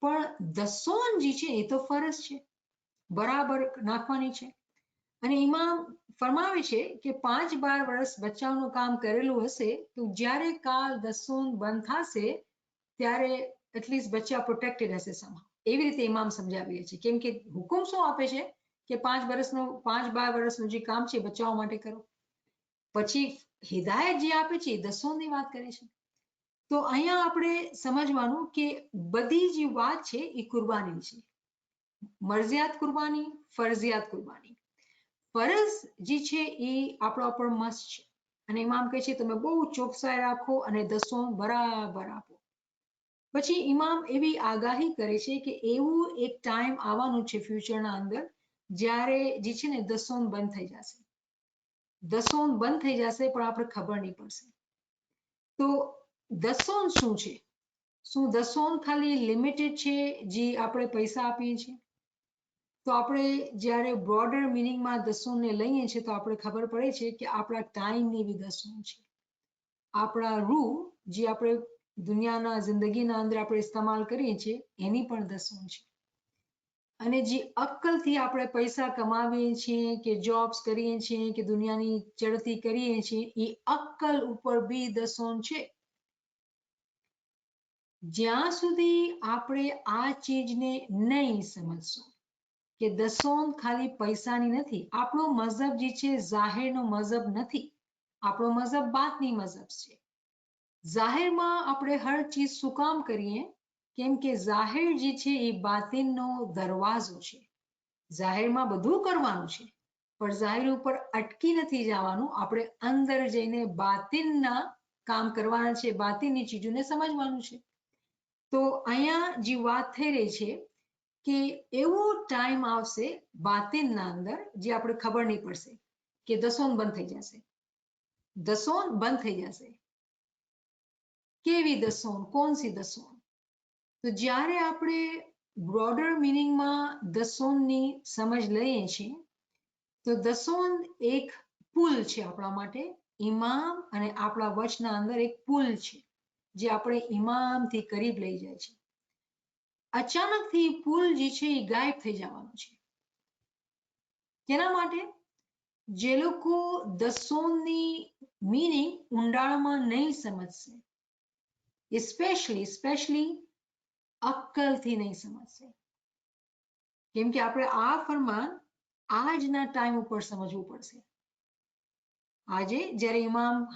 પણ દસોન જે છે એ તો ફરજ છે, બરાબર નાખવાની છે. અને ઇમામ ફરમાવે છે કે 5-12 વર્ષ બચ્ચાઓનું કામ કરેલું હશે તો જ્યારે કાલ દસોન બંધ થશે ત્યારે એટલીસ્ટ બચ્ચા પ્રોટેક્ટેડ હશે સમા. એવી રીતે ઇમામ સમજાવી રહ્યા છે. કેમ કે હુકમ શું આપે છે કે 5-12 વર્ષનું જે કામ છે બચ્ચાઓ માટે કરો. પછી હિદાયત જે આપે છે એ દસોનની વાત કરે છે. તો અહીંયા આપણે સમજવાનું કે બધી જે વાત છે એ કુરબાની છે. મરજિયાત કુરબાની, ફરજિયાત કુરબાની. ફરજ જે છે એ આપણા ઉપર મસ્ત છે અને ઇમામ કહે છે તમે બહુ ચોકસાઈ રાખો અને દસોન બરાબર આપો. પછી ઇમામ એવી આગાહી કરે છે કે એવું એક ટાઈમ આવવાનું છે ફ્યુચરના અંદર જ્યારે જે છે ને દસોન બંધ થઈ જશે. દસોન બંધ થઈ જશે પણ આપણે ખબર નહીં પડશે. તો દસોન શું છે? શું દસોન ખાલી લિમિટેડ છે જે આપણે પૈસા આપીએ છીએ? તો આપણે જ્યારે બ્રોડર મિનિંગમાં દસોને લઈએ છીએ તો આપણે ખબર પડે છે કે આપણા ટાઈમની બી દસોન છે, આપણા રૂ જે આપણે દુનિયાના જિંદગીના અંદર આપણે ઇસ્તેમાલ કરીએ છીએ એની પણ દસોન છે. અને જે અક્કલથી આપણે પૈસા કમાવીએ છીએ કે જોબ્સ કરીએ છીએ કે દુનિયાની ચડતી કરીએ છીએ એ અક્કલ ઉપર બી દસોન છે. જ્યાં સુધી આપણે આ ચીજને નહીં સમજશું કે દસોન ખાલી પૈસાની નથી, આપણો મઝહબ જે છે જાહેરનો મઝહબ નથી, આપણો મઝહબ બાતની મઝહબ છે. જાહેરમાં આપણે હર ચીજ શું કામ કરીએ? કેમ કે જાહેર જે છે એ બાતિનનો દરવાજો છે. જાહેરમાં બધું કરવાનું છે પણ જાહેર ઉપર અટકી નથી જવાનું, આપણે અંદર જઈને બાતિનના કામ કરવાના છે, બાતિનની ચીજોને સમજવાનું છે. તો અહીંયા જે વાત થઈ રહી છે કે એવો ટાઈમ આવશે બાતિનના અંદર જે આપણે ખબર નહીં પડશે કે દસોન બંધ થઈ જશે, દસોન બંધ થઈ જશે. કેવી દસોન? કોણસી દસોન? તો જ્યારે આપણે બ્રોડર મિનિંગમાં દસોનની સમજ લઈએ છીએ તો દસોન એક પુલ છે આપણા માટે, ઇમામ અને આપણા વચના અંદર એક પુલ છે જે આપણે ઇમામથી કરીબ લઈ જાય છે. અચાનકથી પુલ જે છે એ ગાયબ થઈ જવાનું છે. કેના માટે? જે લોકો દસોનની મીનિંગ ઊંડાણમાં નહીં સમજશે, સ્પેશલી અક્કલથી નહીં સમજશે. કેમ કે આપણે આ ફરમાન આજના ટાઈમ ઉપર સમજવું પડશે. આજે જ્યારે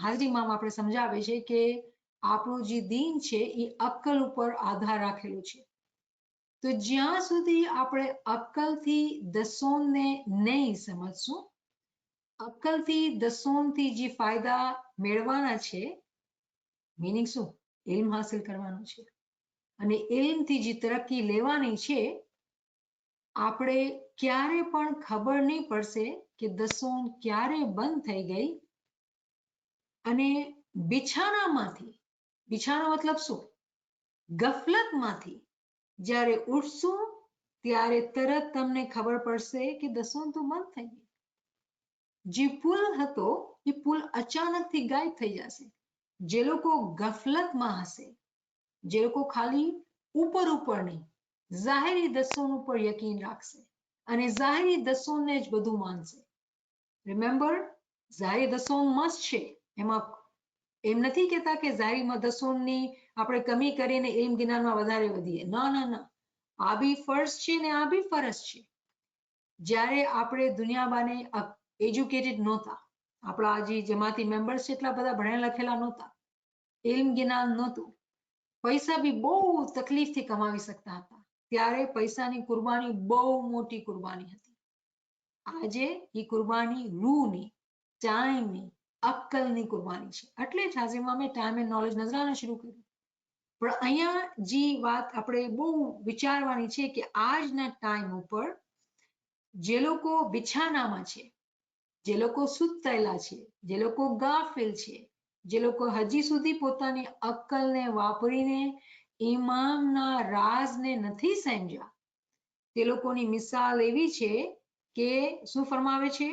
હાજરી ઇમામ આપણે સમજાવે છે કે આપણું જે દીન છે એ અક્કલ ઉપર આધાર રાખેલું છે, તો જ્યાં સુધી આપણે અક્કલથી દસોનને નહીં સમજશું, અક્કલથી દસોનથી જે ફાયદા મેળવાના છે, મીનિંગ શું? ઇલ્મ હાસિલ કરવાનું છે અને ઇલ્મથી જે તરક્કી લેવાની છે, આપણે ક્યારે પણ ખબર નહીં પડશે કે દસોન ક્યારે બંધ થઈ ગઈ. અને બિછાનામાંથી, બિછાના મતલબ શું? ગફલતમાંથી જ્યારે ઉઠશું ત્યારે તરત તમને ખબર પડશે કે દસોન તો બંધ થઈ ગઈ. જે પુલ હતો એ પુલ અચાનકથી ગાયબ થઈ જશે. જે લોકો ગફલતમાં હશે, જે લોકો ખાલી ઉપર નહીં જાહેરી દસોન ઉપર યકીન રાખશે અને જાહેરી દસોનને જ બધું માનશે. રિમેમ્બર, જાહેરી દસોન મસ્ત છે, એમાં એમ નથી કહેતા કે જાહેરીમાં દસોનની આપણે કમી કરીને ઇલ્મ જ્ઞાનમાં વધારે વધીએ. ના ના ના, આ બી ફર્જ છે ને આ બી ફરજ છે. જ્યારે આપણે દુનિયાબાને એજ્યુકેટેડ નહોતા, આપણા જે જમાતી મેમ્બર્સ છે એટલા બધા ભણેલા લખેલા નહોતા, ઇલ્મ જ્ઞાન નહોતું, પૈસા બી બહુ તકલીફથી કમાવી શકતા હતા, ત્યારે પૈસાની કુરબાની બહુ મોટી કુરબાની હતી. આજે એ કુરબાની રૂહની, ટાઈમની, અક્કલની કુરબાની છે. એટલે જ હાજરીમાં મેં ટાઈમ એન્ડ નોલેજ નજરાના શરૂ કર્યું. પણ અહીંયા જે વાત આપણે બહુ વિચારવાની છે કે આજના ટાઈમ ઉપર જે લોકો બિછાનામાં છે, જે લોકો સૂતેલા છે, જે લોકો ગાફિલ છે, જે લોકો હજી સુધી પોતાની અક્કલને વાપરીને ઇમામના રાજને નથી સમજ્યા, તે લોકોની મિસાલ એવી છે કે શું ફરમાવે છે?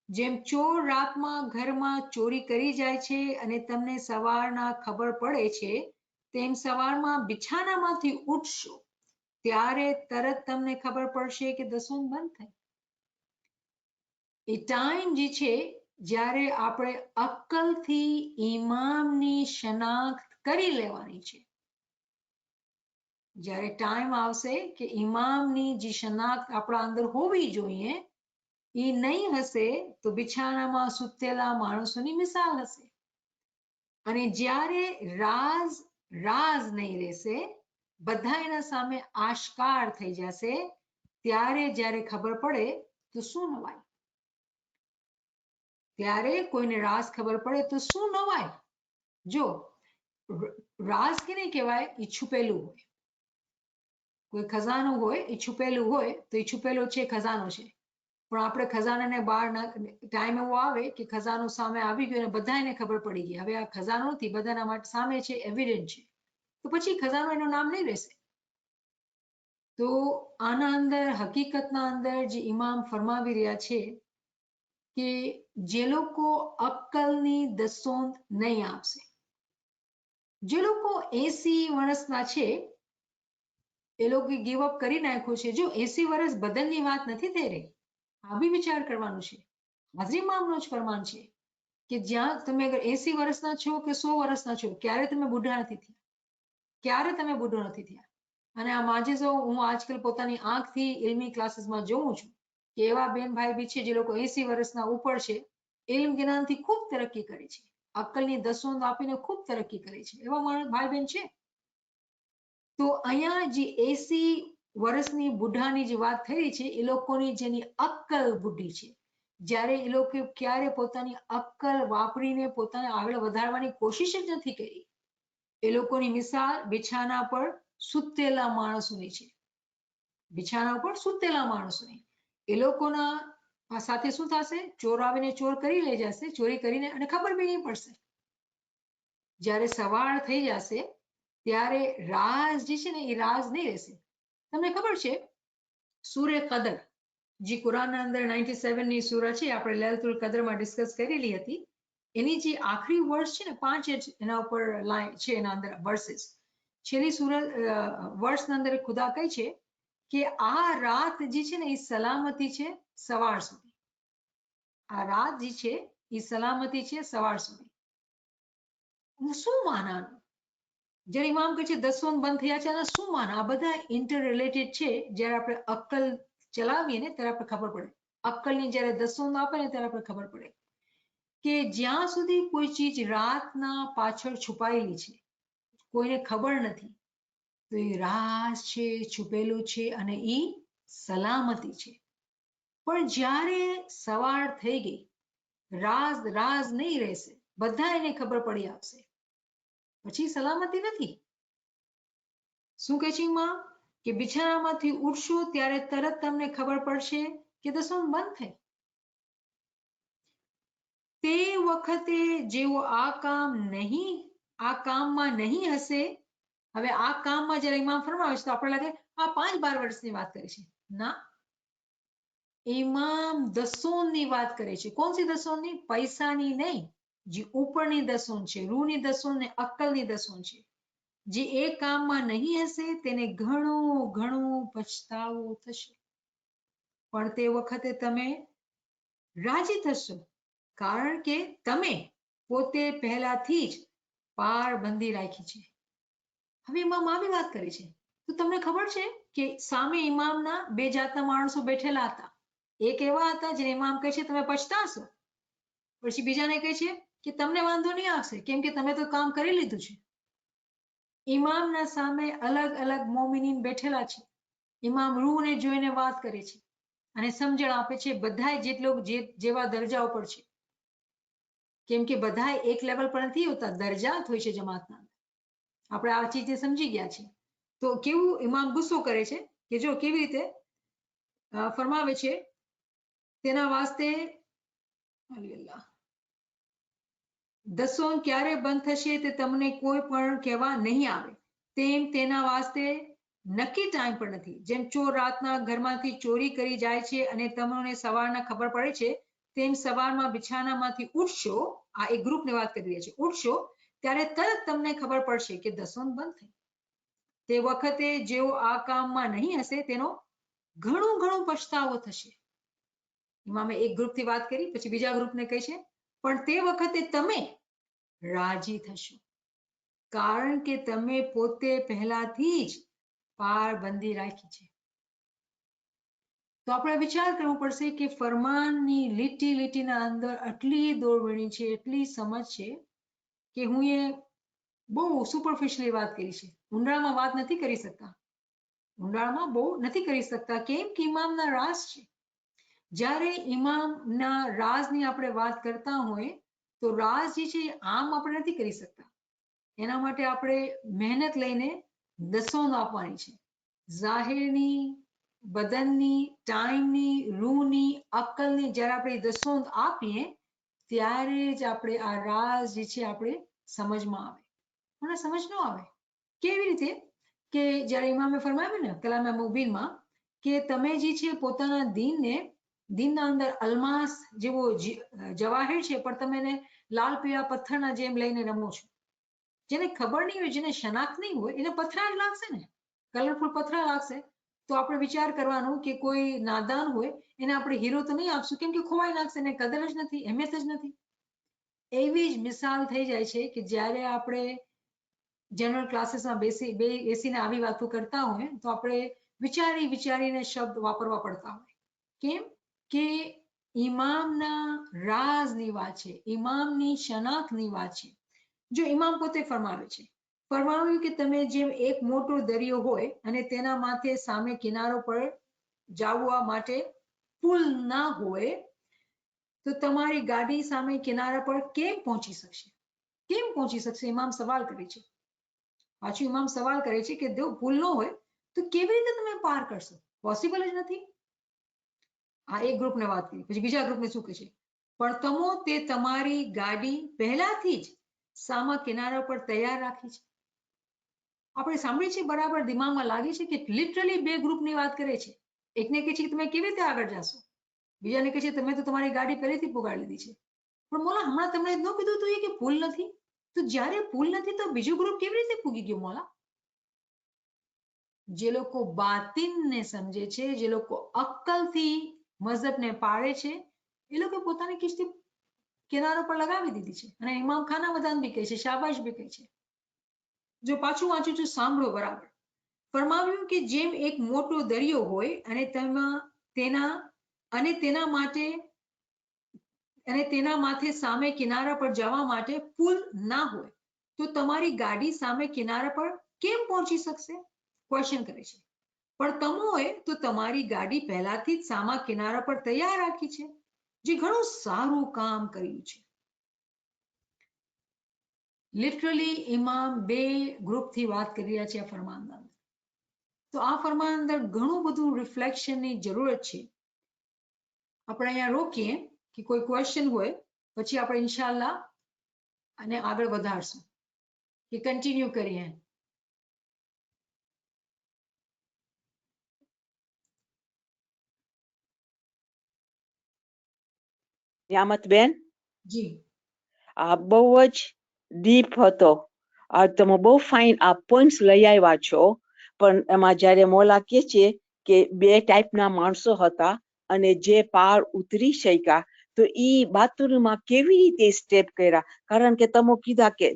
જેમ ચોર રાતમાં ઘરમાં ચોરી કરી જાય છે અને તમને સવારના ખબર પડે છે, તેમ સવારમાં બિછાનામાંથી ઉઠશો ત્યારે તરત તમને ખબર પડશે કે દસોન બંધ થઈ. એ ટાઈમ જે છે જ્યારે આપણે અક્કલથી ઇમામની શનાખ્ત કરી લેવાની છે. જ્યારે ટાઈમ આવશે કે ઇમામની જે શનાખ્ત આપણા અંદર હોવી જોઈએ એ નહીં હશે તો બિછાનામાં સૂતેલા માણસોની મિસાલ હશે. અને જ્યારે રાજ નહીં રહેશે, બધા એના સામે આશ્કાર થઈ જશે, ત્યારે જ્યારે ખબર પડે તો શું નવાય? ત્યારે કોઈને રાજ ખબર પડે તો શું નવાય? જો રાજ કેને કહેવાય? એ છુપેલું હોય. કોઈ ખજાનો હોય એ છુપેલું હોય તો એ છુપેલો છે, ખજાનો છે. પણ આપણે ખજાનાને બહાર ટાઈમ એવો આવે કે ખજાનો સામે આવી ગયો અને બધાને ખબર પડી ગઈ, હવે આ ખજાનો નથી, બધાના માટે સામે છે, એવિડન્ટ છે, તો પછી ખજાનો એનું નામ નહીં રહેશે. તો આના અંદર હકીકતના અંદર જે ઇમામ ફરમાવી રહ્યા છે કે જે લોકો અક્કલની દસોંધ નહીં આપશે, જે લોકો 80 વર્ષના છે એ લોકો ગીવ અપ કરી નાખ્યો છે. જો 80 વર્ષ બદલની વાત નથી થઈ રહી, આ બી વિચાર કરવાનું છે. હાજરી ઇમામનો જ ફરમાન છે કે જ્યાં તમે અગર 80 વર્ષના છો કે 100 વર્ષના છો, ક્યારે તમે બુઢા નથી થયા, ક્યારે તમે બુઢો નથી થયા. અને આ માજીઝો હું આજકાલ પોતાની આંખથી ઇલ્મી ક્લાસીસમાં જોઉં છું કે એવા બેન ભાઈ બી છે જે લોકો 80 વર્ષના ઉપર છે, ઇલ્મ જ્ઞાનથી ખૂબ તરક્કી કરી છે, અક્કલની દસોંધ આપીને ખૂબ તરક્કી કરી છે, એવા માણસ ભાઈ બહેન છે. તો અહીંયા જે 80 વર્ષની બુઢાની જે વાત થઈ રહી છે એ લોકોની જેની અક્કલ બુઢી છે, જ્યારે એ લોકો ક્યારે પોતાની અક્કલ વાપરીને પોતાને આગળ વધારવાની કોશિશ જ નથી કરી. એ લોકોની મિસાલ બિછાના પર સૂતેલા માણસોની છે. બિછાના પર સૂતેલા માણસોની. એ લોકોના સાથે શું થશે? ચોર આવીને ચોર કરી લઈ જશે, ચોરી કરીને, અને ખબર બી નહીં પડશે. જ્યારે સવાર થઈ જશે ત્યારે રાજ જે છે ને એ રાજ નહીં રહેશે. તમને ખબર છે સૂરે કદર, જે કુરાનના અંદર 97 ની સૂરા છે, આપણે લૈલતુલ કદરમાં ડિસ્કસ કરેલી હતી, એની જે આખરી વર્ષ છે ને 5 જ એના ઉપર લાઈન છે, એના અંદર વર્સિસ છેલ્લી સૂરત વર્ષના અંદર ખુદા કહે છે કે આ રાત જે છે ને એ સલામતી છે સવાર સુધી. આ રાત જે છે એ સલામતી છે સવાર સુધી. શું માનાનું? જ્યારે ઇમામ કહે છે દસોન બંધ થયા છે, આના શું માના? આ બધા ઇન્ટર રિલેટેડ છે. જ્યારે આપણે અક્કલ ચલાવીએ ને ત્યારે આપણે ખબર પડે. અક્કલની જ્યારે દસોન આપે ને ત્યારે આપણે ખબર પડે કે જ્યાં સુધી કોઈ ચીજ રાતના પાછળ છુપાયેલી છે, કોઈને ખબર નથી, તો એ રાજ છે, છુપેલું છે, અને એ સલામતી છે. પણ જ્યારે સવાર થઈ ગઈ, રાજ રાજ નહીં રહેશે, બધા એને ખબર પડી આવશે, પછી સલામતી નથી. શું કહે છે માં? કે બિછાનામાંથી ઉઠશો ત્યારે તરત તમને ખબર પડશે કે દસોન બંધ થઈ. તે વખતે જેવો આ કામમાં નહીં હશે. હવે આ કામમાં જ્યારે ઇમામ ફરમાવે છે તો આપણે લાગે આ 5-12 વર્ષની વાત કરે છે. ના, ઇમામ દસોનની વાત કરે છે. કોણ સી દસોનની? પૈસાની નહીં, જે ઉપરની દસોન છે, રૂની દસોન ને અક્કલની દસોન છે. જે એ કામમાં નહીં હશે તેને ઘણો ઘણો પછતાવો થશે, પણ તે વખતે તમે રાજી થશો, કારણ કે તમે પોતે પહેલાથી જ પાર બંધી રાખી છે. હવે ઇમામ આવી વાત કરે છે. તો તમને ખબર છે કે સામે ઇમામના બે જાતના માણસો બેઠેલા હતા. એક એવા હતા જે ઇમામ કહે છે તમે પછતાશો, પછી બીજાને કહે છે કે તમને વાંધો નહીં આવશે, કેમ કે તમે તો કામ કરી લીધું છે. ઇમામના સામે અલગ અલગ મોમિનીન બેઠેલા છે. ઇમામ રૂહને જોઈને વાત કરે છે અને સમજણ આપે છે બધા જેવા દરજા ઉપર છે, કેમ કે બધા એક લેવલ પર નથી હોતા, દરજાત હોય છે જમાતના. આપણે આ ચીજને સમજી ગયા છે. તો કેવું ઇમામ ગુસ્સો કરે છે કે જો કેવી રીતે ફરમાવે છે, તેના વાસ્તે દસોન ક્યારે બંધ થશે તે તમને કોઈ પણ કહેવા નહીં આવે, તેમ તેના વાસ્તે નક્કી ટાઈમ પર નથી. જેમ ચોર રાતના ઘરમાંથી ચોરી કરી જાય છે અને તમને સવારના ખબર પડે છે, તેમ સવારમાં બિછાનામાંથી ઉઠશો, આ એક ગ્રુપની વાત કરી રહ્યા છે, ઉઠશો ત્યારે તરત તમને ખબર પડશે કે દસોન બંધ થઈ. તે વખતે જેઓ આ કામમાં નહીં હશે તેનો ઘણો પછતાવો થશે. ઇમામે એક ગ્રુપથી વાત કરી, પછી બીજા ગ્રુપને કહે છે પણ તે વખતે તમે રાજી થશો, કારણ કે તમે પોતે પહેલાથી જ પાર બંધી રાખી છે. તો આપણે વિચાર કરવો પડશે કે ફરમાનની લીટીના અંદર આટલી દોરવણી છે, એટલી સમજ છે કે હું એ બહુ સુપરફિશિયલી વાત કરી છે. ઊંડાણમાં વાત નથી કરી શકતા, ઊંડાણમાં બહુ નથી કરી શકતા. કેમ કે ઇમામના રાજ છે. જ્યારે ઇમામના રાજની આપણે વાત કરતા હોય તો રાજ જે છે આમ આપણે નથી કરી શકતા. એના માટે આપણે મહેનત લઈને દસોન આપવાની છે. જાહેરની, બદનની, ટાઈમની, રૂહની, અક્કલની જ્યારે આપણે દસોન આપીએ ત્યારે જ આપણે આ રાજ જે છે આપણે સમજમાં આવે. મને સમજ ન આવે કેવી રીતે કે જ્યારે ઇમામે ફરમાવ્યું ને કલામે મુબીનમાં કે તમે જે છે પોતાના દીનના અંદર અલમાસ જેવો જવાહેર છે પણ તમે એને લાલ પીળા પથ્થરના જેમ લઈને રમો છો. જેને ખબર નહીં હોય, જેને શનાખ્ત નહીં હોય, એને પથ્થરા જ લાગશે ને, કલરફુલ પથ્થરા લાગશે. તો આપણે વિચાર કરવાનું કે કોઈ નાદાન હોય એને આપણે હીરો તો નહીં આપશું, કેમ કે ખોવાઈ નાખશે, એને કદર જ નથી, અહેમિયત જ નથી. એવી જ મિસાલ થઈ જાય છે કે જ્યારે આપણે જનરલ ક્લાસીસમાં બેસીને આવી વાતો કરતા હોય તો આપણે વિચારીને શબ્દ વાપરવા પડતા હોય. કેમ કે ઇમામના રાજની વાત છે, ઇમામની શનાખ્તની વાત છે. જો ઇમામ પોતે ફરમાવ્યું કે તમે જેમ એક મોટો દરિયો હોય અને તેના માથે સામે કિનારો પર જવા માટે પુલ ના હોય તો તમારી ગાડી સામે કિનારા પર કેમ પહોંચી શકશે? કેમ પહોંચી શકશે? ઇમામ સવાલ કરે છે. પાછું ઇમામ સવાલ કરે છે કે જો પુલ ન હોય તો કેવી રીતે તમે પાર કરશો? પોસિબલ જ નથી. આ એક ગ્રુપને વાત કરી. પછી બીજા ગ્રુપને શું કહે છે? પણ તમો તે તમારી ગાડી પહેલાથી જ સામા કિનારા પર તૈયાર રાખી છે. આપણે સાંભળીએ છીએ, બરાબર દિમાગમાં લાગે છે કે લિટરલી બે ગ્રુપની વાત કરે છે. એકને કહે છે કે તમે કેવી રીતે આગળ જશો, બીજાને કહે છે તમે તો તમારી ગાડી પહેલેથી પુગાડી લીધી છે. પણ મોલા હમણાં તમને ન કીધું તો એ કે પુલ નથી, તો જ્યારે પુલ નથી તો બીજું ગ્રુપ કેવી રીતે પૂગી ગયું મોલા? જે લોકો બાતિનને સમજે છે, જે લોકો અક્કલથી મઝહબને પાળે છે, એ લોકો પોતાની કિસ્તી કિનારો પર લગાવી દીધી છે. અને ઇમામ ખાના વદાન બી કહે છે, શાબાશ બી કહે છે. જો પાછું વાંચું છું, સાંભળો બરાબર. ફરમાવ્યું કે જેમ એક મોટો દરિયો હોય અને તેના માથે સામે કિનારા પર જવા માટે પુલ ના હોય તો તમારી ગાડી સામે કિનારા પર કેમ પહોંચી શકશે? ક્વેશ્ચન કરે છે. પણ તમોએ તો તમારી ગાડી પહેલાથી જ સામા કિનારા પર તૈયાર રાખી છે, જે ઘણું સારું કામ કર્યું છે. લિટરલી ઇમામ બે ગ્રુપથી વાત કરી રહ્યા છે આ ફરમાનના અંદર. તો આ ફરમાન અંદર ઘણું બધું રિફ્લેક્શનની જરૂરત છે. આપણે અહીંયા રોકીએ કે કોઈ ક્વેશ્ચન હોય પછી આપણે ઇન્શાલ્લાહ અને આગળ વધારશું કે કન્ટિન્યુ કરીએ. નિયામત બેન, જી આ બહુ જ ડીપ હતો. આ તમે બહુ ફાઇન આ પોઈન્ટ્સ લઈ આવ્યા છો. પણ એમાં જ્યારે મોલા કહે છે કે બે ટાઈપના માણસો હતા અને જે પાર ઉતરી શક્યા, તો ઈ બાથરૂમમાં કેવી રીતે સ્ટેપ કર્યા? કારણ કે તમે કીધા કે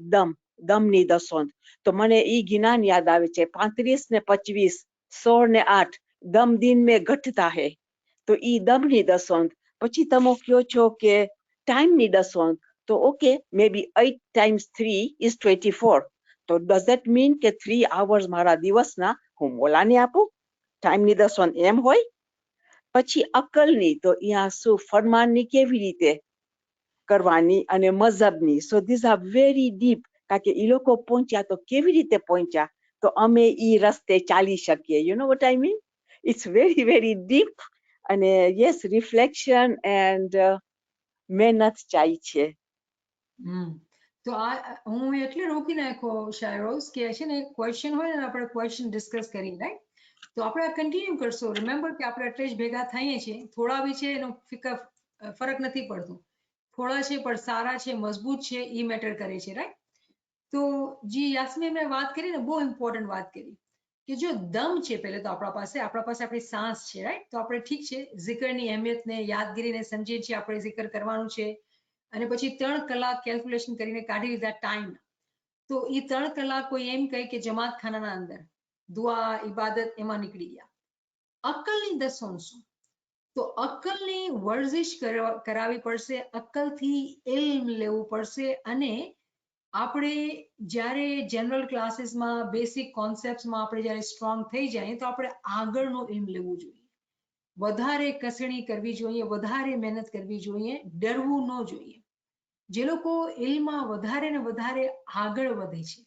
દમની દસોંધ, તો મને ઈ જ્ઞાન યાદ આવે છે. 35 ને 25, 16 ને 8 દમ દિન મેં ઘટતા હે. તો ઈ દમની દસોંધ. પછી તમે કહો છો કે ટાઈમની દસોંધ, તો okay, May B 8 times 3 is 24. તો ડઝ ધેટ મીન કે 3 hours મારા દિવસના હું મોલાને આપું? ટાઈમની દસોંધ એમ હોય? પછી અકલની, તો અહીંયા શું ફરમાનની કેવી રીતે કરવાની અને મઝહબની. So this are very deep. કારણ કે એ લોકો પહોંચ્યા તો કેવી રીતે પહોંચ્યા તો અમે ઈ રસ્તે ચાલી શકીએ. You know what I mean? It's very very deep. અને યસ, રિફ્લેક્શન એન્ડ મહેનત ચાહી છે. તો આ હું એટલે રોકી નાખ્યો શાયરોઝ કે છે ને ક્વેશ્ચન હોય ને આપણે ક્વેશ્ચન ડિસ્કસ કરીએ, રાઈટ? તો આપણે આ કન્ટિન્યુ કરશું. રિમેમ્બર કે આપણે એટલે જ ભેગા થઈએ છીએ. થોડા બી છે એનો ફરક નથી પડતો. થોડા છે પણ સારા છે, મજબૂત છે, એ મેટર કરે છે, રાઈટ? તો જી યાસ્મીને વાત કરી ને, બહુ ઇમ્પોર્ટન્ટ વાત કરી કે જો દમ છે પહેલે તો આપણા પાસે આપણી સાંસ છે, રાઈટ? તો આપણે ઠીક છે ઝિકરની અહેમિયતને યાદગીરીને સમજીએ છીએ, આપણે ઝિકર કરવાનું છે અને પછી 3 કલાક કેલ્ક્યુલેશન કરીને કાઢી લીધા ટાઈમ. તો એ 3 કલાક કોઈ એમ કહે કે જમાત ખાનાના અંદર દુઆ ઇબાદત એમાં નીકળી ગયા. અક્કલની દસોંધ શું? તો અક્કલની વર્જિશ કરાવી પડશે, અક્કલથી ઇલ્મ લેવું પડશે. અને આપણે જ્યારે જનરલ ક્લાસીસમાં બેસિક કોન્સેપ્ટમાં આપણે જ્યારે સ્ટ્રોંગ થઈ જાય તો આપણે આગળનો ઇલ્મ લેવું જોઈએ, વધારે કસણી કરવી જોઈએ, વધારે મહેનત કરવી જોઈએ, ડરવું ન જોઈએ. જે લોકો ઇલ્મમાં વધારે ને વધારે આગળ વધે છે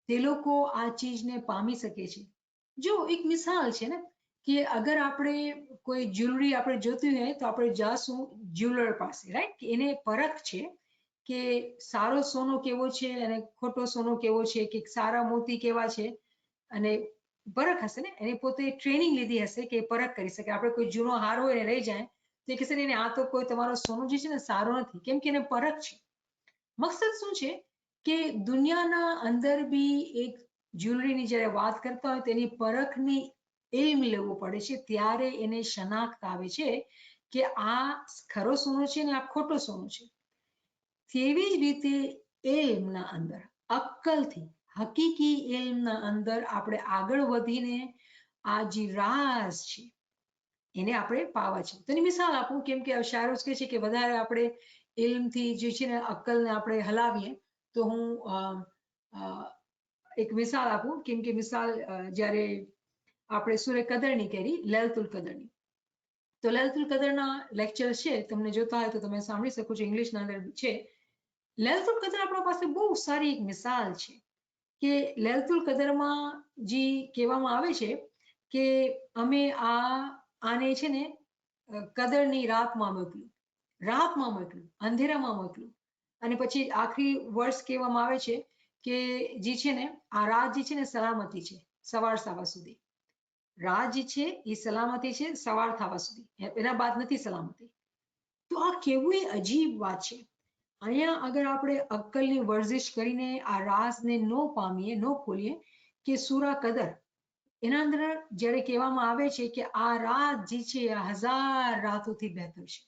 તે લોકો આ ચીજને પામી શકે છે. જો એક મિસાલ છે ને કે અગર આપણે કોઈ જ્વેલરી આપણે જોતી હોય તો આપણે જાશું જ્વેલર પાસે, રાઈટ? કે એને પરખ છે કે સારો સોનો કેવો છે અને ખોટો સોનો કેવો છે, કે સારા મોતી કેવા છે અને પરખ હશે ને, એને પોતે ટ્રેનિંગ લીધી હશે કે પરખ કરી શકે. આપણે કોઈ જૂનો હાર હોય એને રહી જાય તો એ કહેશે ને આ તો કોઈ તમારો સોનું જે છે ને સારો નથી, કેમ કે એને પરખ છે. મકસદ શું છે કે દુનિયાના અંદર બી એક જ્વેલરીની જ્યારે વાત કરતા હોય તેની પરખની ઇલ્મ લેવું પડે છે, ત્યારે એને શનાખ્ત આવે છે કે આ ખરો સોનું છે ને આ ખોટો સોનું છે. તેવી જ રીતે ઇલ્મના અંદર અક્કલથી હકીકી ઇલ્મના અંદર આપણે આગળ વધીને આ જે રાઝ છે એને આપણે પાવા છે. તો એની મિસાલ આપું, કેમ કે શાયરો કહે છે કે વધારે આપણે ઇલ્મથી જે છે ને અક્કલને આપણે હલાવીએ, તો હું એક મિસાલ આપું, કેમ કે મિસાલ જ્યારે આપણે સૂરે કદરની કરી, લૈલતુલ કદરની, તો લૈલતુલ કદરના લેક્ચર છે, તમને જોતા હોય તો તમે સાંભળી શકો છો, ઇંગ્લિશના અંદર છે. લૈલતુલ કદર આપણા પાસે બહુ સારી એક મિસાલ છે કે લૈલતુલ કદરમાં જે કહેવામાં આવે છે કે અમે આને છે ને કદરની રાતમાં મોકલ્યું, અંધેરામાં મોકલ્યું, અને પછી આખરી વર્ષ કહેવામાં આવે છે કે જે છે ને આ રાત જે છે ને સલામતી છે સવાર થવા સુધી. રાત જે છે એ સલામતી છે સવાર થવા સુધી, એના બાદ નથી સલામતી. તો આ કેવું અજીબ વાત છે. અહીંયા અગર આપણે અક્કલની વર્જિશ કરીને આ રાઝને ન પામીએ, ન ખોલીએ કે સૂરા કદર એના અંદર જ્યારે કહેવામાં આવે છે કે આ રાત જે છે આ 1000 રાતોથી બહેતર છે,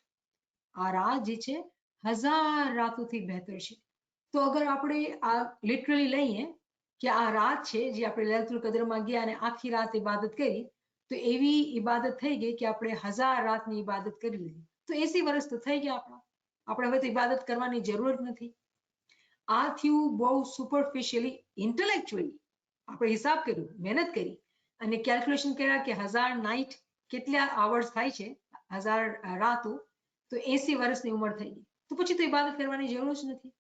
આ રાત જે છે 1000 રાતોથી બહેતર છે. તો અગર આપણે આ લિટરલી લઈએ કે આ રાત છે જે આપણે લૈલતુલ કદરમાં ગયા અને આખી રાત ઇબાદત કરી, તો એવી ઇબાદત થઈ ગઈ કે આપણે 1000 રાતની ઇબાદત કરી લીધી, તો 80 વર્ષ તો થઈ ગયા આપણા. આપણે હવે તો ઇબાદત કરવાની જરૂર જ નથી. આ થયું બહુ સુપરફિશિયલી, ઇન્ટેલેક્ચ્યુઅલી આપણે હિસાબ કર્યું, મહેનત કરી અને કેલ્ક્યુલેશન કર્યા કે 1000 નાઇટ કેટલા આવર્સ થાય છે, 1000 રાતો, તો 80 વર્ષની ઉંમર થઈ ગઈ. તો પછી તો ઇબાદત કરવાની જરૂર જ નથી.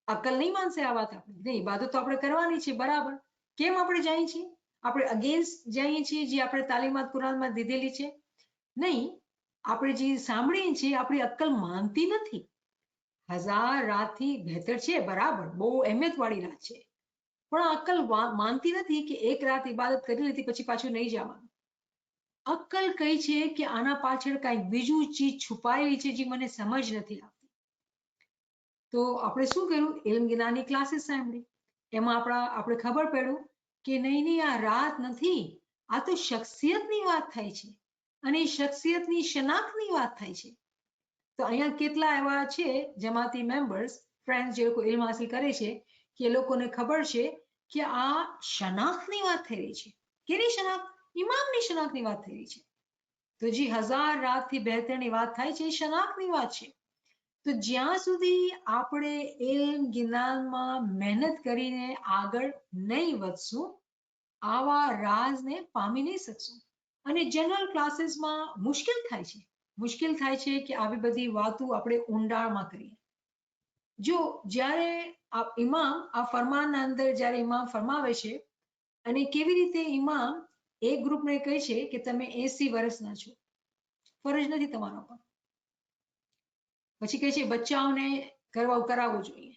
અક્કલ નહીં માનશે આ વાત. આપણે ઇબાદત તો આપણે કરવાની છે બરાબર. કેમ આપણે જઈએ છીએ? આપણે અગેન્સ્ટ જઈએ છીએ જે આપણે તાલીમાત કુરાનમાં દીધેલી છે? નહીં, આપણે જે સાંભળીએ છીએ આપણી અક્કલ માનતી નથી. 1000 રાતથી બહેતર છે બરાબર, બહુ અહેમિયત વાળી રાત છે, પણ અક્કલ માનતી નથી કે એક રાત ઇબાદત કરી લીધી પછી પાછું નહીં જવાનું. અક્કલ કહી છે કે આના પાછળ કંઈક બીજું ચીજ છુપાયેલી છે જે મને સમજ નથી આવતી. તો આપણે શું કર્યું? ઇલ્મ જ્ઞાનની ક્લાસીસ સાંભળી, એમાં આપણે ખબર પડ્યું કે નહીં, આ રાત નથી, આ તો શખ્સિયતની વાત થાય છે અને શખ્સિયતની શનાખ્તની વાત થાય છે. તો અહીંયા કેટલા એવા છે જમાતી મેમ્બર્સ, ફ્રેન્ડ્સ જે લોકો ઇલ્મ હાસિલ કરે છે કે એ લોકોને ખબર છે કે આ શનાખ્તની વાત થઈ રહી છે. કેની શનાખ્ત? ઇમામની શનાખ્તની વાત થઈ રહી છે. તો જે 1000 રાતથી બહેતરની વાત થાય છે એ શનાખ્તની વાત છે. તો જ્યાં સુધી આપણે ઇલ્મ જ્ઞાનમાં મહેનત કરીને આગળ નહીં વધશું, આવા રાજને પામી નહીં શકશું. અને જનરલ ક્લાસીસમાં મુશ્કેલ થાય છે કે આવી બધી વાતો આપણે ઊંડાણમાં કરીએ. જો જ્યારે આ ફરમાનના અંદર જ્યારે ઇમામ ફરમાવે છે અને કેવી રીતે ઇમામ એક ગ્રુપને કહે છે કે તમે 80 વર્ષના છો, ફરજ નથી તમારા પર. પછી કહે છે બચ્ચાઓને કરાવવું જોઈએ.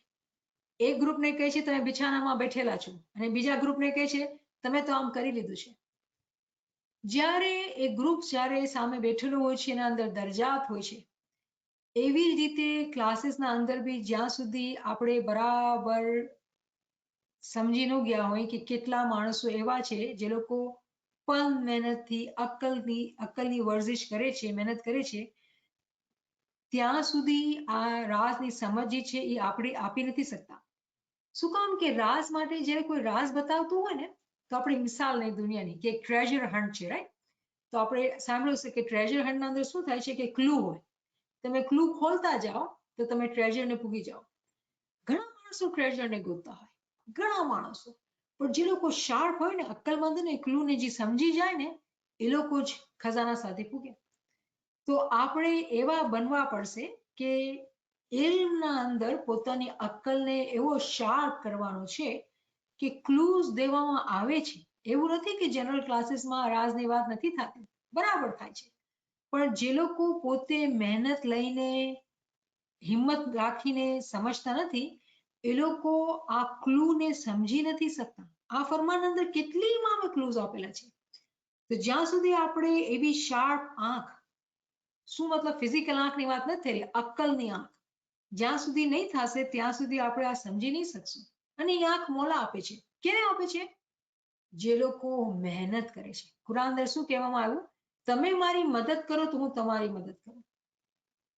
એક ગ્રુપને કહે છે તમે બિછાનામાં બેઠેલા છો અને બીજા ગ્રુપને કહે છે તમે તો આમ કરી લીધું છે. જ્યારે એ ગ્રુપ જ્યારે સામે બેઠેલું હોય છે એના અંદર દરજાત હોય છે, એવી જ રીતે ક્લાસીસના અંદર બી જ્યાં સુધી આપણે બરાબર સમજી ન ગયા હોય કે કેટલા માણસો એવા છે જે લોકો પણ મહેનતથી અક્કલની વર્જિશ કરે છે, મહેનત કરે છે, ત્યાં સુધી આ રાજની સમજ જે છે એ આપણે આપી નથી શકતા. શું કામ? કે રાજ માટે જ્યારે કોઈ રાજ બતાવતું હોય ને, તો આપણે મિસાલ નહીં દુનિયાની કે ટ્રેઝર હન્ટ છે, રાઈટ? તો આપણે સાંભળ્યું છે કે ટ્રેઝર હન્ટના અંદર શું થાય છે કે ક્લુ હોય, તમે ક્લુ ખોલતા જાઓ તો તમે ટ્રેઝરને પૂગી જાઓ. ઘણા માણસો ટ્રેઝરને ગોતતા હોય, ઘણા માણસો, પણ જે લોકો શાર્પ હોય ને, અક્કલમંદ ને, ક્લુને જે સમજી જાય ને, એ લોકો જ ખજાના સાથે પૂગે. તો આપણે એવા બનવા પડશે કે ઇલ્મના અંદર પોતાની અક્કલને એવો શાર્પ કરવાનો છે કે ક્લૂઝ દેવામાં આવે છે. એવું નથી કે જનરલ ક્લાસીસમાં રાજની વાત નથી થતી, બરાબર થાય છે, પણ જે લોકો પોતે મહેનત લઈને હિંમત રાખીને સમજતા નથી, એ લોકો આ ક્લૂને સમજી નથી શકતા, આ ફરમાન અંદર કેટલી ઇમામે ક્લૂઝ આપેલા છે. તો જ્યાં સુધી આપણે એવી શાર્પ આંખ, શું મતલબ ફિઝિકલ આંખની વાત નથી થઈ, અક્કલની આંખ જ્યાં સુધી નહીં થશે ત્યાં સુધી આપણે આ સમજી નહીં શકશું. અને એ આંખ મોલા આપે છે. કેને આપે છે? જે લોકો મહેનત કરે છે. કુરાન અંદર શું કહેવામાં આવ્યું? તમે મારી મદદ કરો તો હું તમારી મદદ કરું.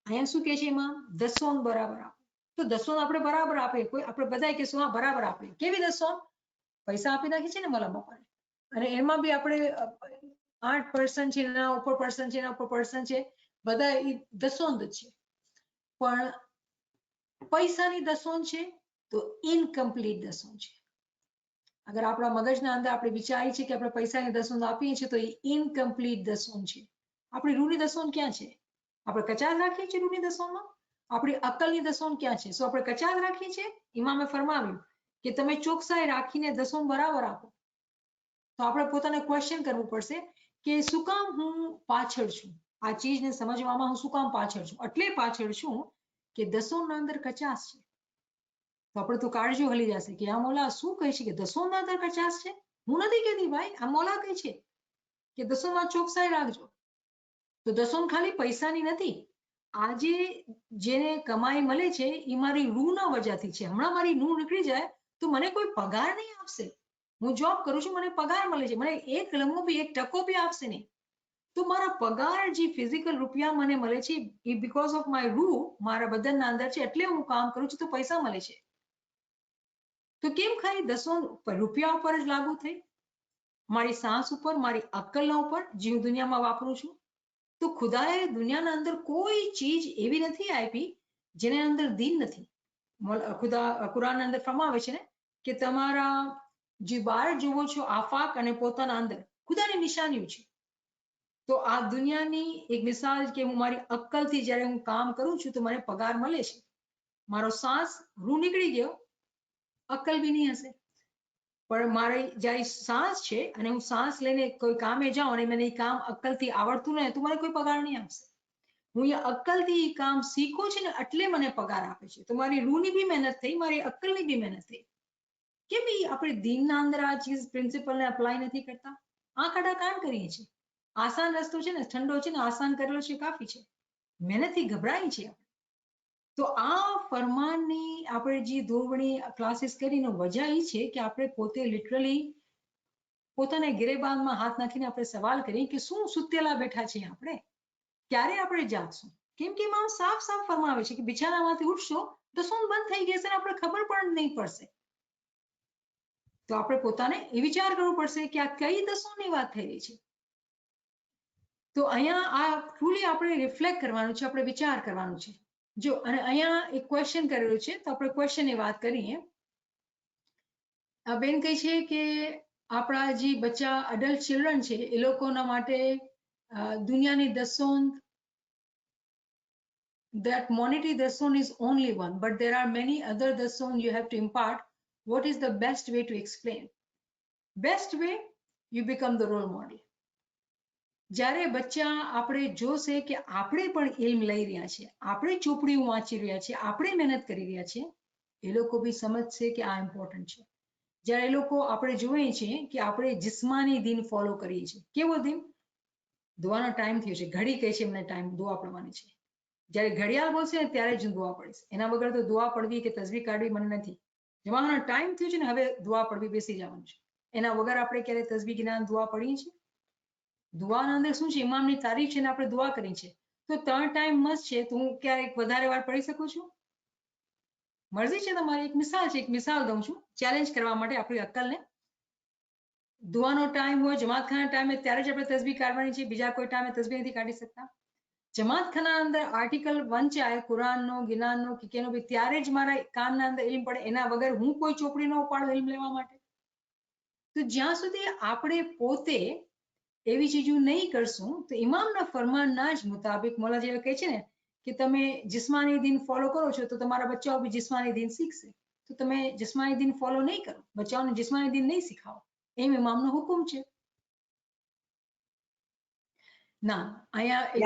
અહીંયા શું કહે છે? એમાં દસોન બરાબર આપો. તો દસોન આપણે બરાબર આપે, કોઈ આપણે બધા કહેશું હા બરાબર આપે. કેવી દસોન? પૈસા આપી નાખી છે ને મલા બાપાને, અને એમાં બી આપણે 8% છે, એના ઉપર પર્સન્ટ છે, એના ઉપર પર્સન્ટ છે, બધા એ દસોન જ છે. પણ પૈસાની દસોન છે તો ઇનકમ્પ્લીટ દસોન છે. અગર આપણા મગજના અંદર આપણે વિચારીએ છીએ કે આપણે પૈસાની દસોન આપીએ છીએ તો એ ઇનકમ્પ્લીટ દસોન છે. આપણી રૂની દસોન ક્યાં છે? આપણે કચાસ રાખીએ છીએ રૂની દસોનમાં? આપણી અક્કલની દસોન ક્યાં છે? શું આપણે કચાસ રાખીએ છીએ? ઇમામે ફરમાવ્યું કે તમે ચોકસાઈ રાખીને દસોન બરાબર આપો. તો આપણે પોતાને ક્વેશ્ચન કરવું પડશે કે શું કામ હું પાછળ છું? આ ચીજને સમજવામાં હું શું કામ પાછળ છું? એટલે પાછળ છું કે દસોનના અંદર કચાસ છે. તો આપણે તો કાળજીઓ હલી જશે કે આ મોલા શું કહે છે કે દસોનના અંદર કચાસ છે? હું નથી કહેતી ભાઈ, આ મોલા કહે છે કે દસોનમાં ચોકસાઈ રાખજો. તો દસોન ખાલી પૈસાની નથી. આજે જેને કમાઈ મળે છે એ મારી રૂના વજહથી છે. હમણાં મારી રૂ નીકળી જાય તો મને કોઈ પગાર નહીં આપશે. હું જોબ કરું છું, મને પગાર મળે છે, મને એક લમ્બો બી એક ટકો બી આપશે નહીં. તો મારા પગાર જે ફિઝિકલ રૂપિયા મને મળે છે એ બીકોઝ ઓફ માય રૂ મારા બદનના અંદર છે, એટલે હું કામ કરું છું તો પૈસા મળે છે. તો કેમ ખાલી દસોન રૂપિયા ઉપર જ લાગુ થઈ? મારી સાસ ઉપર, મારી અક્કલના ઉપર જે હું દુનિયામાં વાપરું છું. તો ખુદાએ દુનિયાના અંદર કોઈ ચીજ એવી નથી આપી જેને અંદર દીન નથી. ખુદા કુરાન અંદર ફરમાવે છે ને કે તમારા જે બહાર જુઓ છો આફાક અને પોતાના અંદર ખુદાની નિશાનીઓ છે. તો આ દુનિયાની એક મિસાલ કે હું મારી અક્કલથી જ્યારે હું કામ કરું છું તો મને પગાર મળે છે. મારો સાસ રૂ નીકળી ગયો, અક્કલ બી નહીં હશે. પણ મારી જ્યારે સાસ છે અને હું સાસ લઈને કોઈ કામે જાઉં અને મને એ કામ અક્કલથી આવડતું નહીં તો મને કોઈ પગાર નહીં આપશે. હું એ અક્કલથી એ કામ શીખું છું ને એટલે મને પગાર આપે છે. તો મારી રૂની બી મહેનત થઈ, મારી અક્કલની બી મહેનત થઈ. કેમ આપણે દીનના અંદર આ ચીજ પ્રિન્સિપલને અપ્લાય નથી કરતા? આંખ આડા કાન કરીએ છીએ. આસાન રસ્તો છે ને, ઠંડો છે ને, આસાન કરેલો છે કાફી છે. મહેનતથી ગભરાય છે. તો આ ફરમાનની આપણે જે દોરવણી ક્લાસીસ કરીને વજહ એ છે કે આપણે પોતે લિટરલી પોતાને ગિરેબાનમાં હાથ નાખીને આપણે સવાલ કરીએ કે શું સુતેલા બેઠા છીએ આપણે? ક્યારે આપણે જાગશું? કેમ કે એમાં સાફ સાફ ફરમાવે છે કે બિછાનામાંથી ઉઠશો તો શું બંધ થઈ જશે ને આપણે ખબર પણ નહીં પડશે. તો આપણે પોતાને એ વિચાર કરવો પડશે કે આ કઈ દસોની વાત થઈ રહી છે. તો અહીંયા આ ટ્રુલી આપણે રિફ્લેક્ટ કરવાનું છે, આપણે વિચાર કરવાનું છે. જો અને અહીંયા એક ક્વેશ્ચન કરેલું છે તો આપણે ક્વેશ્ચનની વાત કરીએ. આ બેન કહે છે કે આપણા જે બચ્ચા અડલ્ટ ચિલ્ડ્રન છે એ લોકોના માટે દુનિયાની દસોન, that monetary dason is only one, but there are many other dason you have to impart. What is the best way to explain? Best way, you become the role model. જ્યારે બચ્ચા આપણે જોશે કે આપણે પણ ઇલ્મ લઈ રહ્યા છે, આપણે ચોપડીઓ વાંચી રહ્યા છે, આપણે મહેનત કરી રહ્યા છે, એ લોકો બી સમજશે કે આ ઇમ્પોર્ટન્ટ છે. જ્યારે એ લોકો આપણે જોઈએ છીએ કે આપણે જિસ્માની દિન ફોલો કરીએ છીએ. કેવો દિન? દુઆનો ટાઈમ થયો છે, ઘડી કહે છે એમને ટાઈમ દુઆ પડવાની છે. જ્યારે ઘડિયાળ બોલશે ને ત્યારે જ દુઆ પડીશ. એના વગર તો દુઆ પડવી કે તસબીહ કાઢવી મને નથી. જવાનો ટાઈમ થયો છે ને હવે દુઆ પડવી બેસી જવાનું છે. એના વગર આપણે ક્યારે તસબીહ જ્ઞાન દુઆ પડીએ છીએ? દુઆના અંદર શું છે? ઇમામની તારીફ છે ને આપણે દુઆ કરી છે. તો 3 ટાઈમ મસ્ત છે તો હું ક્યારેક વધારે વાર પડી શકું છું? મરજી છે તમારી. એક મિસાલ છે, એક મિસાલ દઉં છું ચેલેન્જ કરવા માટે આપણી અક્કલને. દુઆનો ટાઈમ હોય, જમાતખાના ટાઈમે ત્યારે જ આપણે તસબીહ કાઢવાની છે, બીજા કોઈ ટાઈમે તસબીહ નથી કાઢી શકતા. જમાતખાના અંદર આર્ટિકલ 1 છે આ કુરાનનો, ગિનાનનો કે કેનો બી, ત્યારે જ મારા કાનના અંદર ઇલ્મ પડે. એના વગર હું કોઈ ચોપડી ન ઉપાડું ઇલ્મ લેવા માટે. તો જ્યાં સુધી આપણે પોતે એવી ચીજો નહીં કરશું તો ઇમામના ફરમાનના જ મુતાબિક મોલા જેવા કહે છે ને કે તમે જિસ્માની દિન ફોલો કરો છો તો તમારા બચ્ચાઓ બી જિસ્માની દિન શીખશે. તો તમે જિસ્માની દિન ફોલો નહીં કરો, બચ્ચાઓને જિસ્માની દિન નહીં શીખાવો, એમ ઇમામનો હુકમ છે. ના અહીંયા એક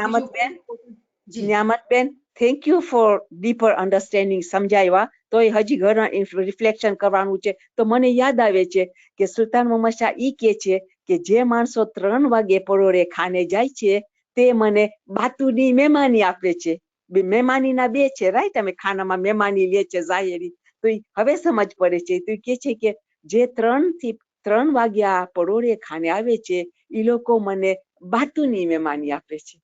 બીજું નિયામતબેન, thank you for deeper understanding. સમજાવ્યા. તો એ હજી ઘણા રિફ્લેક્શન કરવાનું છે. તો મને યાદ આવે છે કે સુલતાન મોહમ્મદ શાહ ઈ કે છે કે જે માણસો 3 વાગે પરોળે ખાને જાય છે તે મને બાતુની મહેમાની આપે છે. મહેમાનીના 2 છે, રાઈટ? તમે ખાનામાં મહેમાની લે છે જાહેરી. તો હવે સમજ પડે છે. તો કે છે કે જે 3 વાગ્યા પરોળે ખાને આવે છે એ લોકો મને બાતુની મહેમાની આપે છે.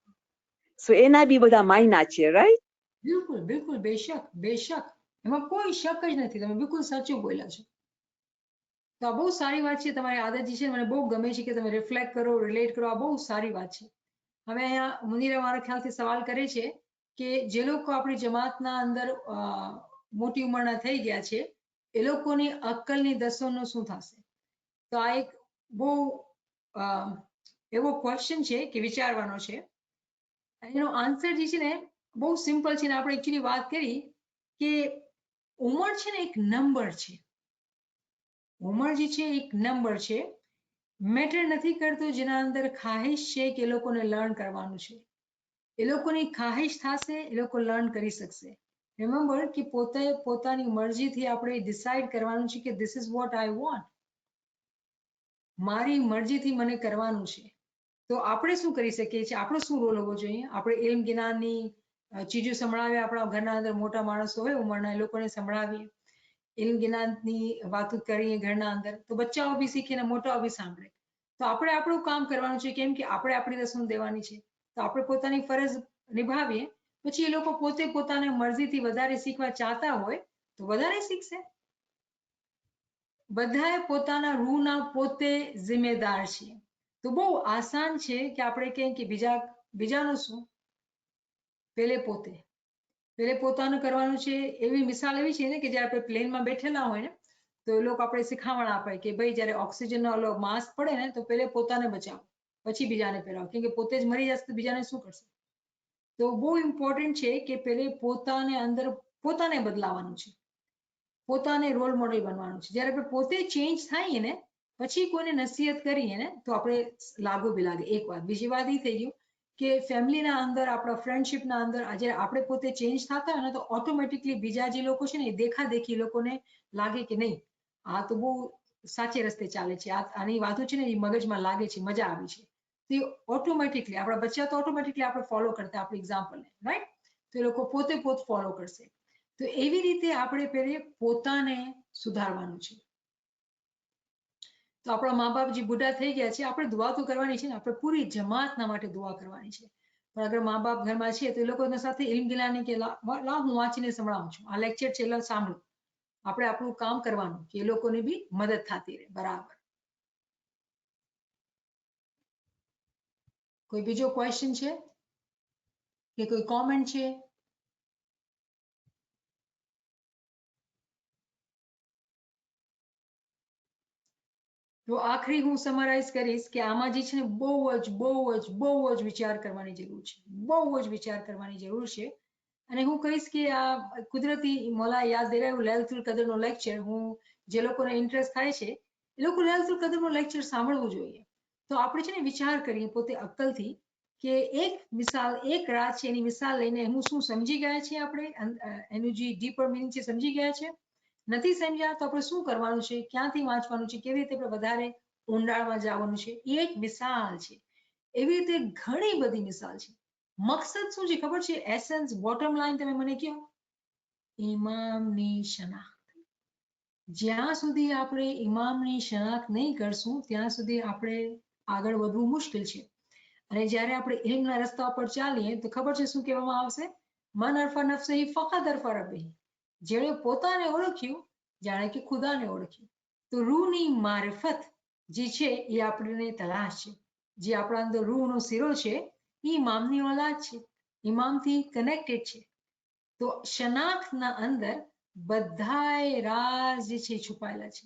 સો એના બી બધા માયના છે, રાઈટ? બિલકુલ બિલકુલ, બેશક બેશક, એમાં કોઈ શક જ નથી. તમે બિલકુલ સાચું બોલ્યા છો. તો આ બહુ સારી વાત છે. તમારી આદત જે છે મને બહુ ગમે છે કે તમે રિફ્લેક્ટ કરો, રિલેટ કરો. આ બહુ સારી વાત છે. હવે અહીંયા મુનીરા મારા ખ્યાલથી સવાલ કરે છે કે જે લોકો આપણી જમાતના અંદર મોટી ઉંમરના થઈ ગયા છે એ લોકોની અક્કલની દસોનું શું થશે? તો આ એક બહુ એવો ક્વેશ્ચન છે કે વિચારવાનો છે. એનો આન્સર જે છે ને બહુ સિમ્પલ છે. ને આપણે એકચ્યુઅલી વાત કરી કે ઉંમર છે ને એક નંબર છે. ઉંમર જે છે એક નંબર છે. મેટર નથી કરતો જેના અંદર ખાહિશ છે કે એ લોકોને લર્ન કરવાનું છે. એ લોકોની ખાહિશ થશે, એ લોકો લર્ન કરી શકશે. રિમેમ્બર કે પોતાની મરજીથી આપણે ડિસાઈડ કરવાનું છે કે this is what I want. મારી મરજીથી મને કરવાનું છે. તો આપણે શું કરી શકીએ છીએ? આપણો શું રોલ હોવો જોઈએ? આપણે ઇલ્મ જ્ઞાનની ચીજો સંભળાવીએ. આપણા ઘરના અંદર મોટા માણસો હોય ઉંમરના, એ લોકોને સંભળાવીએ. ઇલ્મ જ્ઞાનની વાતો કરીએ ઘરના અંદર, તો બચ્ચાઓ બી શીખે ને મોટાઓ બી સાંભળે. તો આપણે આપણું કામ કરવાનું છે. કેમ કે આપણે આપણી રસમ દેવાની છે. તો આપણે પોતાની ફરજ નિભાવીએ. પછી એ લોકો પોતે પોતાની મરજીથી વધારે શીખવા ચાહતા હોય તો વધારે શીખશે. બધાએ પોતાના રૂહના પોતે જિમ્મેદાર છે. તો બહુ આસાન છે કે આપણે કહીએ કે બીજાનું શું, પેલે પોતાનું કરવાનું છે. એવી મિસાલ એવી છે ને કે જ્યારે આપણે પ્લેનમાં બેઠેલા હોય ને તો એ લોકો આપણે શીખામણ આપે કે ભાઈ જ્યારે ઓક્સિજનનો ઓલો માસ્ક પડે ને તો પેલે પોતાને બચાવો, પછી બીજાને પહેરાવો. કેમ કે પોતે જ મરી જશે તો બીજાને શું કરશે? તો બહુ ઇમ્પોર્ટન્ટ છે કે પેલે પોતાને અંદર પોતાને બદલાવાનું છે. પોતાને રોલ મોડેલ બનવાનું છે. જ્યારે આપણે પોતે ચેન્જ થાય ને પછી કોઈને નસીહત કરીએ ને તો આપણે લાગુ બી લાગે. એક વાત. બીજી વાત એ થઈ ગયું કે ફેમિલીના અંદર, આપણા ફ્રેન્ડશિપના અંદર જ્યારે આપણે પોતે ચેન્જ થતા હોય ને તો ઓટોમેટિકલી બીજા જે લોકો છે ને એ દેખાદેખી લોકોને લાગે કે નહીં આ તો બહુ સાચે રસ્તે ચાલે છે, આની વાતો છે ને એ મગજમાં લાગે છે, મજા આવી છે. તો ઓટોમેટિકલી આપણા બચ્ચા તો ઓટોમેટિકલી આપણે ફોલો કરતા આપણા એક્ઝામ્પલને, રાઈટ? તો એ લોકો પોતે ફોલો કરશે. તો એવી રીતે આપણે પહેલે પોતાને સુધારવાનું છે. તો આપણા મા બાપ જે બુઢા થઈ ગયા છે, આપણે દુઆ તો કરવાની છે ને. આપણે પૂરી જમાતના માટે દુઆ કરવાની છે. પણ અગર મા બાપ ઘરમાં છે તો એ લોકોના સાથે ઇલ્મ ગિલાની કે લાવ હું વાંચીને સંભળાવું છું, આ લેક્ચર છે એટલે સાંભળો. આપણે આપણું કામ કરવાનું કે એ લોકોને બી મદદ થતી રહે. બરાબર. કોઈ બીજો ક્વેશ્ચન છે કે કોઈ કોમેન્ટ છે? તો આખરી હું સમરાઇઝ કરીશ કે આમાં જે છે ને બહુ જ વિચાર કરવાની જરૂર છે. બહુ જ વિચાર કરવાની જરૂર છે. અને હું કહીશ કે આ કુદરતી મોલા યાદ દેવાયું લૈલતુલ કદરનો લેક્ચર. હું જે લોકોને ઇન્ટરેસ્ટ થાય છે એ લોકો લૈલતુલ કદરનો લેક્ચર સાંભળવું જોઈએ. તો આપણે છે ને વિચાર કરીએ પોતે અક્કલથી કે એક મિસાલ, એક રાત છે એની મિસાલ લઈને હું શું સમજી ગયા છે, આપણે એનું જે ડીપર મીનિંગ છે સમજી ગયા છે. નથી સમજ્યા તો આપણે શું કરવાનું છે, ક્યાંથી વાંચવાનું છે, કેવી રીતે આપણે વધારે ઊંડાણમાં જવાનું છે, એ એક મિસાલ છે. એવી રીતે ઘણી બધી મિસાલ છે. મકસદ શું છે ખબર છે? એસેન્સ, બોટમ લાઈન તમે મને કહો, ઇમામની શનાખ્ત. જ્યાં સુધી આપણે ઇમામની શનાખ્ત નહીં કરશું ત્યાં સુધી આપણે આગળ વધવું મુશ્કેલ છે. અને જ્યારે આપણે ઇલ્મના રસ્તા પર ચાલીએ તો ખબર છે શું કહેવામાં આવશે? મન અરફા નફસહી ફકદ અરફા રબ્બહી. જેણે પોતાને ઓળખ્યું જાણે કે ખુદાને ઓળખ્યું. તો રૂહની મારફત જે છે એ આપણને તલાશ છે. જે આપણા અંદર રૂહનો શીરો છે એ ઇમામની ઓલાદ છે, ઇમામથી કનેક્ટેડ છે. તો શનાખ્તના અંદર બધાય રાજ જે છે છુપાયેલા છે.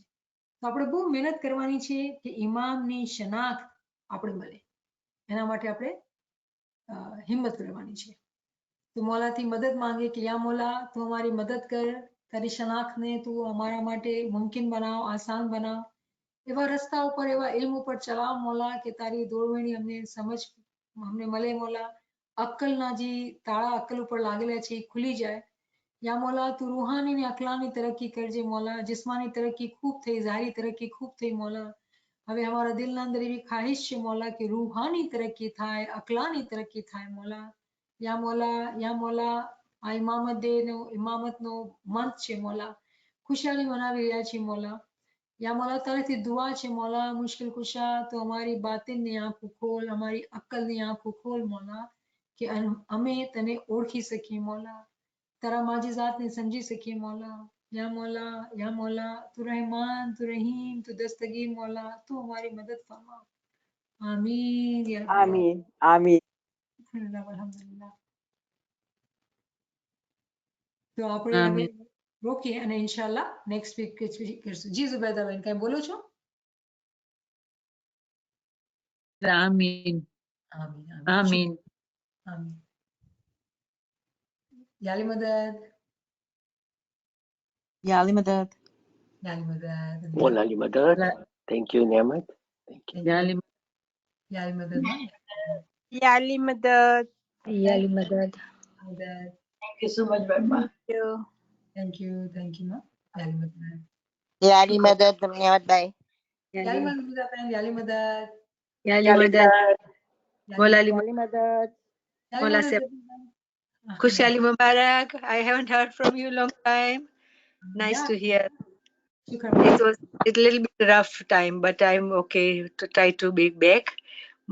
તો આપણે બહુ મહેનત કરવાની છે કે ઇમામની શનાખ્ત આપણે મળે. એના માટે આપણે હિંમત કરવાની છે. તો મોલાથી મદદ માંગે કે યા મોલા તું અમારી મદદ કર, તારી શનાખ્તને તું અમારા માટે મુમકિન બનાવ, આસાન બનાવ. એવા રસ્તા ઉપર, એવા ઇલ્મ ઉપર ચલાવ મોલા કે તારી દોરવણી અમને સમજ અમને મળે મોલા. અક્કલના જે તાળા અક્કલ ઉપર લાગેલા છે એ ખુલી જાય. या मौला तू रूहानी ने अकलानी तरक्की करजे मौला, जिस्मानी तरक्की खूब થઈ, ઝાહરી तरक्की खूब થઈ मौला. હવે અમારા દિલના અંદર એવી ખ્વાહિશ છે મૌલા કે રૂહાની તરક્કી થાય, અકલાની તરક્કી થાય મૌલા. યા મૌલા આ ઇમામતનો મંચ છે મૌલા, ખુશાલી મનાવી રહ્યા છીએ મૌલા. યા મૌલા તારાથી દુઆ છે મૌલા, મુશ્किल कुशा तो हमारी बातिनની આંખો ખોલ, हमारी અક્કલની આંખો ખોલ મૌલા, કે અમે તને ઓળખી શકીએ મૌલા, તારા માજિઝાતને સમજી શકીએ મૌલા. या मौला तू रहमान, तू रहीम, तू दस्तगीर मौला, तू हमारी मदद फरमा. आमीन या रब्बल આમીન આમીન. આલમીન. અલ્હમ્દુલિલ્લાહ. તો આપણે હવે આમીન. રોકીએ અને ઇન્શાલ્લાહ નેક્સ્ટ વીક કરશું. જી ઝુબૈદાબેન કઈ બોલો છો? આમીન આમીન આમીન. આમીન. યાલી મદદ, Yali Madad. યાલી મદદ, Molali Madad. Thank you, Niamat. Thank you. યાલી યાલી મદદ માં Yali Madad. યાલી મદદ. મદદ. Thank you so much, Baba. Thank you માં યાલી મદદ. Yali Madad, Niamat bhai. યાલી મદદ બેન, યાલી મદદ. યાલી મદદ. મોલાલી Yali Madad. યાલી Mola મદદ Seb. બેન. Khushali Mubarak. I haven't heard from you long time. Nice Yeah. to hear. શુક્ર It મોલા. was a little bit rough time, but I'm okay to try to be back.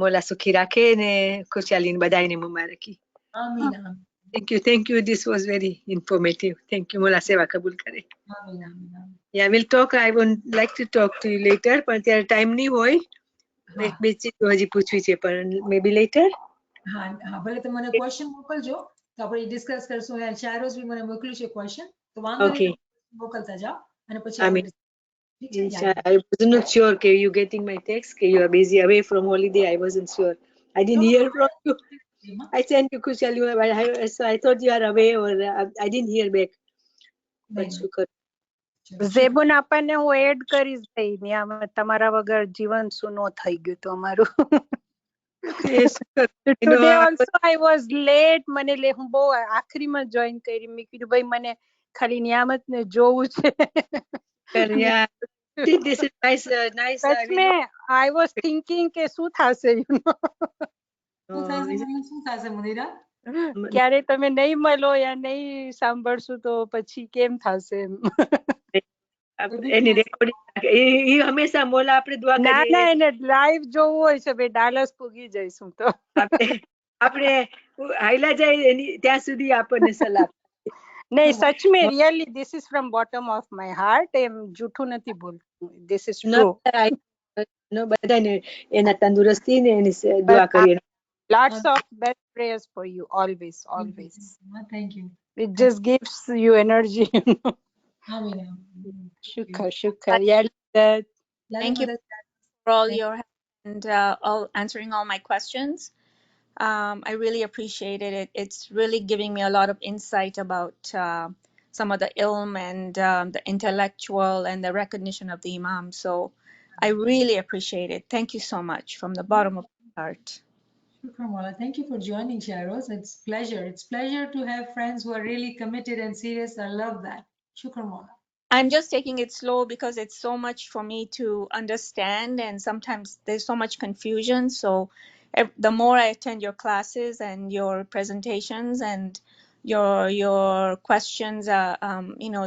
Mola sukhi rakhe ne Khushali ne badaine mubaraki. આમીન આમીન Thank you. This was very informative. Thank you. Mola seva kabul kare. આમીન આમીન. Yeah, we'll talk. I would like to talk to you later, પણ ત્યારે time નહીં હોય. હા એક બે ચીજો હજી પૂછવી છે, પણ maybe later. હા હા, ભલે તમે મને ક્વેશ્ચન મોકલજો તો આપણે ડિસ્કસ કરશું. અને શાયરોઝ બી મને મોકલ્યું છે ક્વેશ્ચન, તો વાંધો Okay. નહીં, મોકલતા જાઓ અને પછી I આપણે mean, ઠીક છે. યાદ. I was not sure that you getting my text, that you are busy away from holiday. I wasn't sure. I didn't hear from you. એમાં I sent you Kushali, but so I thought you are away or I didn't hear back. But નહીં, નહીં. shukar. ચલો, ઝેબુન આપણને હું add કરીશ ભાઈ. નિયામત તમારા વગર જીવન સુનો થઈ ગયું તો અમારું. Yes, shukar. You know, today also I was late. મને હું બહુ આખરીમાં જોઈન કરી. મેં કીધું ભાઈ મને ખાલી નિયામત ને જોવું છે. yeah. See, this is nice. I સચ mean, મેં આઈ વોઝ થિંકિંગ કે શું થશે શું થશે મને, શું થશે મુનીરા? ક્યારે તમે નહીં મળો યા નહીં સાંભળશું તો પછી કેમ થશે એમ. એની રેકોર્ડિંગ એ હંમેશા મોલા આપણે દુઆ ના કરીએ ના એને લાઈવ જોવું હોય છે ભાઈ. ડાલસ પૂગી જઈશું તો. આપણે હાઈલા જાય એની ત્યાં સુધી આપણને સલાહ. નહીં સચ में really this is from bottom of my heart. એમ જૂઠું નથી બોલતું. This is true. બધાને એના તંદુરસ્તી ને એની દુઆ કરીએ. Lots of best prayers for you always. Thank you. It just gives you energy. આમીન આમીન. Shukr. Yeah. Thank you for all your help and all answering all my questions. I really appreciated it. It's really giving me a lot of insight about some of the ilm and the intellectual and the recognition of the Imam. So I really appreciate it. Thank you so much from the bottom of my heart. Shukran Mola. Thank you for joining, Shairoz. It's pleasure. It's pleasure to have friends who are really committed and serious. I love that. Shukran Mola. I'm just taking it slow because it's so much for me to understand, and sometimes there's so much confusion. So the more I attend your classes and your presentations and your questions,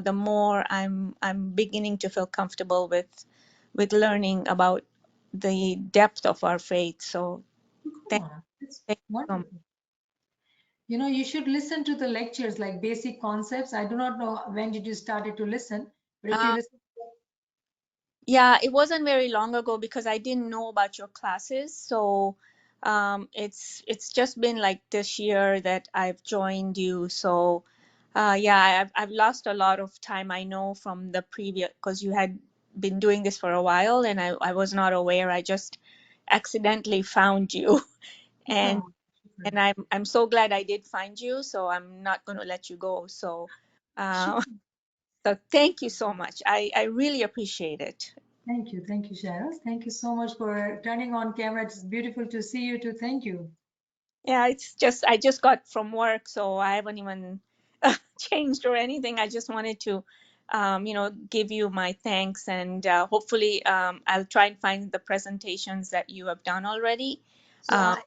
the more I'm beginning to feel comfortable with learning about the depth of our faith. So Shukran Mola. It's thank you so much. wonderful. You know, you should listen to the lectures like basic concepts. I do not know when did you started to listen, but if you listen, Yeah, it wasn't very long ago because I didn't know about your classes. So it's just been like this year that I've joined you. So yeah, I've lost a lot of time. I know from the previous, because you had been doing this for a while and I was not aware. I just accidentally found you. and Shukran. and I'm so glad I did find you. So I'm not going to let you go. So so thank you so much. I really appreciate it. Thank you, Shairoz. Thank you so much for turning on camera. It's beautiful to see you too. Thank you. Yeah, it's just I just got from work, so I haven't even changed or anything. I just wanted to, give you my thanks, and hopefully, I'll try and find the presentations that you have done already. So Um,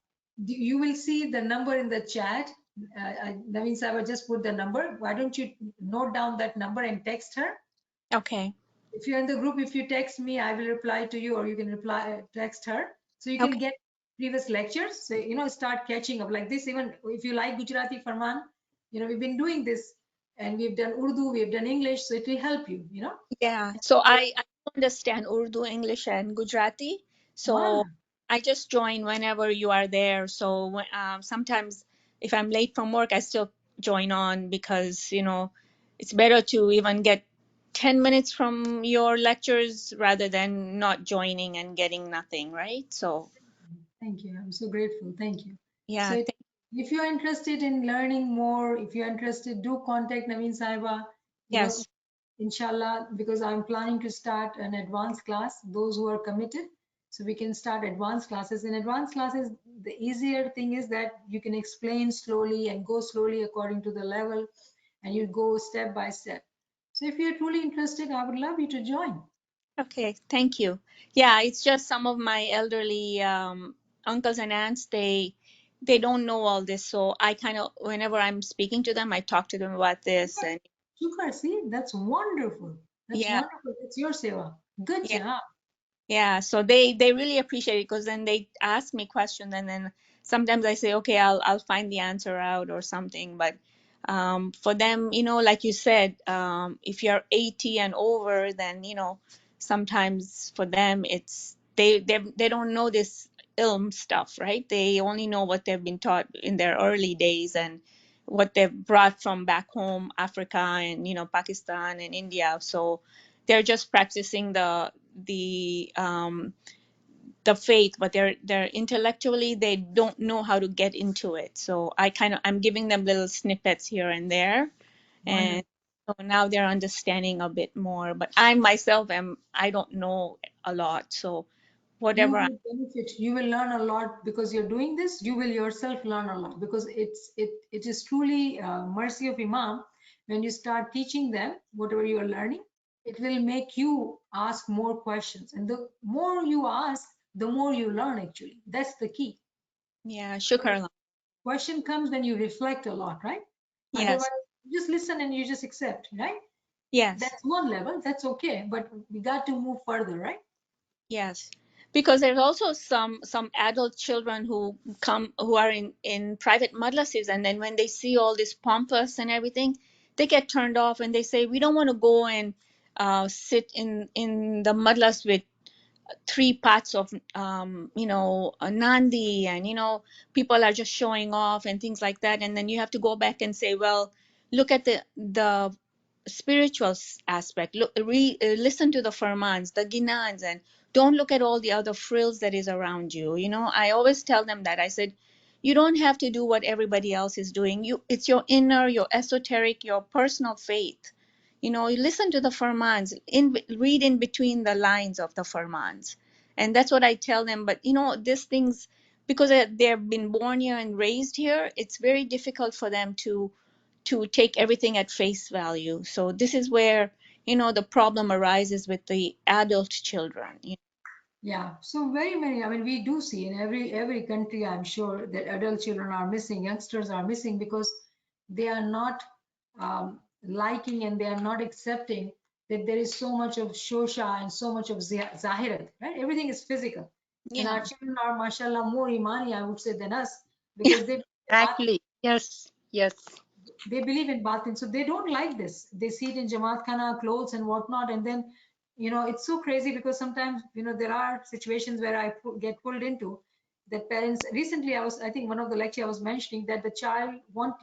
you will see the number in the chat. That means I will just put the number. Why don't you note down that number and text her? okay. If you're in the group, if you text me, I will reply to you, or you can reply, text her. So you can Okay. get previous lectures. So, start catching up like this. Even if you like Gujarati, Farman, we've been doing this, and we've done Urdu, we've done English. So it will help you. Yeah. So I understand Urdu, English, and Gujarati. Ah, So I just join whenever you are there. So sometimes if I'm late from work, I still join on because, it's better to even get 10 minutes from your lectures rather than not joining and getting nothing, right? So, thank you. I'm so grateful. Thank you. So yeah. if you're interested in learning more, if you're interested, do contact Naveen Saiba, Yes. inshallah, because I'm planning to start an advanced class, those who are committed. So we can start advanced classes. In advanced classes, the easier thing is that you can explain slowly and go slowly according to the level, and you go step by step. So if you're truly interested, I would love you to join. Okay, thank you. Yeah, it's just some of my elderly uncles and aunts, they don't know all this. So I kind of, whenever I'm speaking to them, I talk to them about this. And Shukar, see, that's wonderful. That's yeah, wonderful. It's your seva. Good yeah. job. Yeah, so they really appreciate it because then they ask me questions, and then sometimes I say, okay, I'll find the answer out or something. But for them, like you said, if you're 80 and over, then sometimes for them it's they don't know this ilm stuff, right? They only know what they've been taught in their early days and what they've brought from back home, Africa and Pakistan and India. So they're just practicing the the faith, but they're intellectually they don't know how to get into it. So I'm giving them little snippets here and there, and Wonderful. so now they're understanding a bit more. But I myself I don't know a lot, so You whatever. will benefit. You will learn a lot because you're doing this. You will yourself learn a lot because it is truly mercy of Imam when you start teaching them whatever you are learning. It will make you ask more questions, and the more you ask, the more you learn. Actually, that's the key. Yeah, shukran. Question comes when you reflect a lot, right? Yes, Otherwise, you just listen and you just accept, right? yes. That's one level. That's okay, but we got to move further, right? Yes, because there's also some adult children who are in private madrasas, and then when they see all this pompous and everything, they get turned off and they say we don't want to go and sit in the madras with three parts of a nandi, and people are just showing off and things like that, and then you have to go back and say, well, look at the spiritual aspect. Look, listen to the farmans, the ginans, and don't look at all the other frills that is around you. I always tell them that. I said, you don't have to do what everybody else is doing. It's your inner, your esoteric, your personal faith. You listen to the farmans, read in between the lines of the farmans, and that's what I tell them. But these things, because they've been born here and raised here, it's very difficult for them to take everything at face value. So this is where the problem arises with the adult children. Yeah, so very many. I mean, we do see in every country, I'm sure that adult children are missing, youngsters are missing because they are not liking and they are not accepting that there is so much of shosha and so much of zahirat, right? Everything is physical, and our Yeah. children are, mashallah, more imani, I would say, than us because they Exactly. Yes. Yes. they believe in batin, so they don't like this. They see it in Jamaat Khana clothes and whatnot, and then it's so crazy because sometimes there are situations where I get pulled into that parents. Recently, I think one of the lecture I was mentioning that the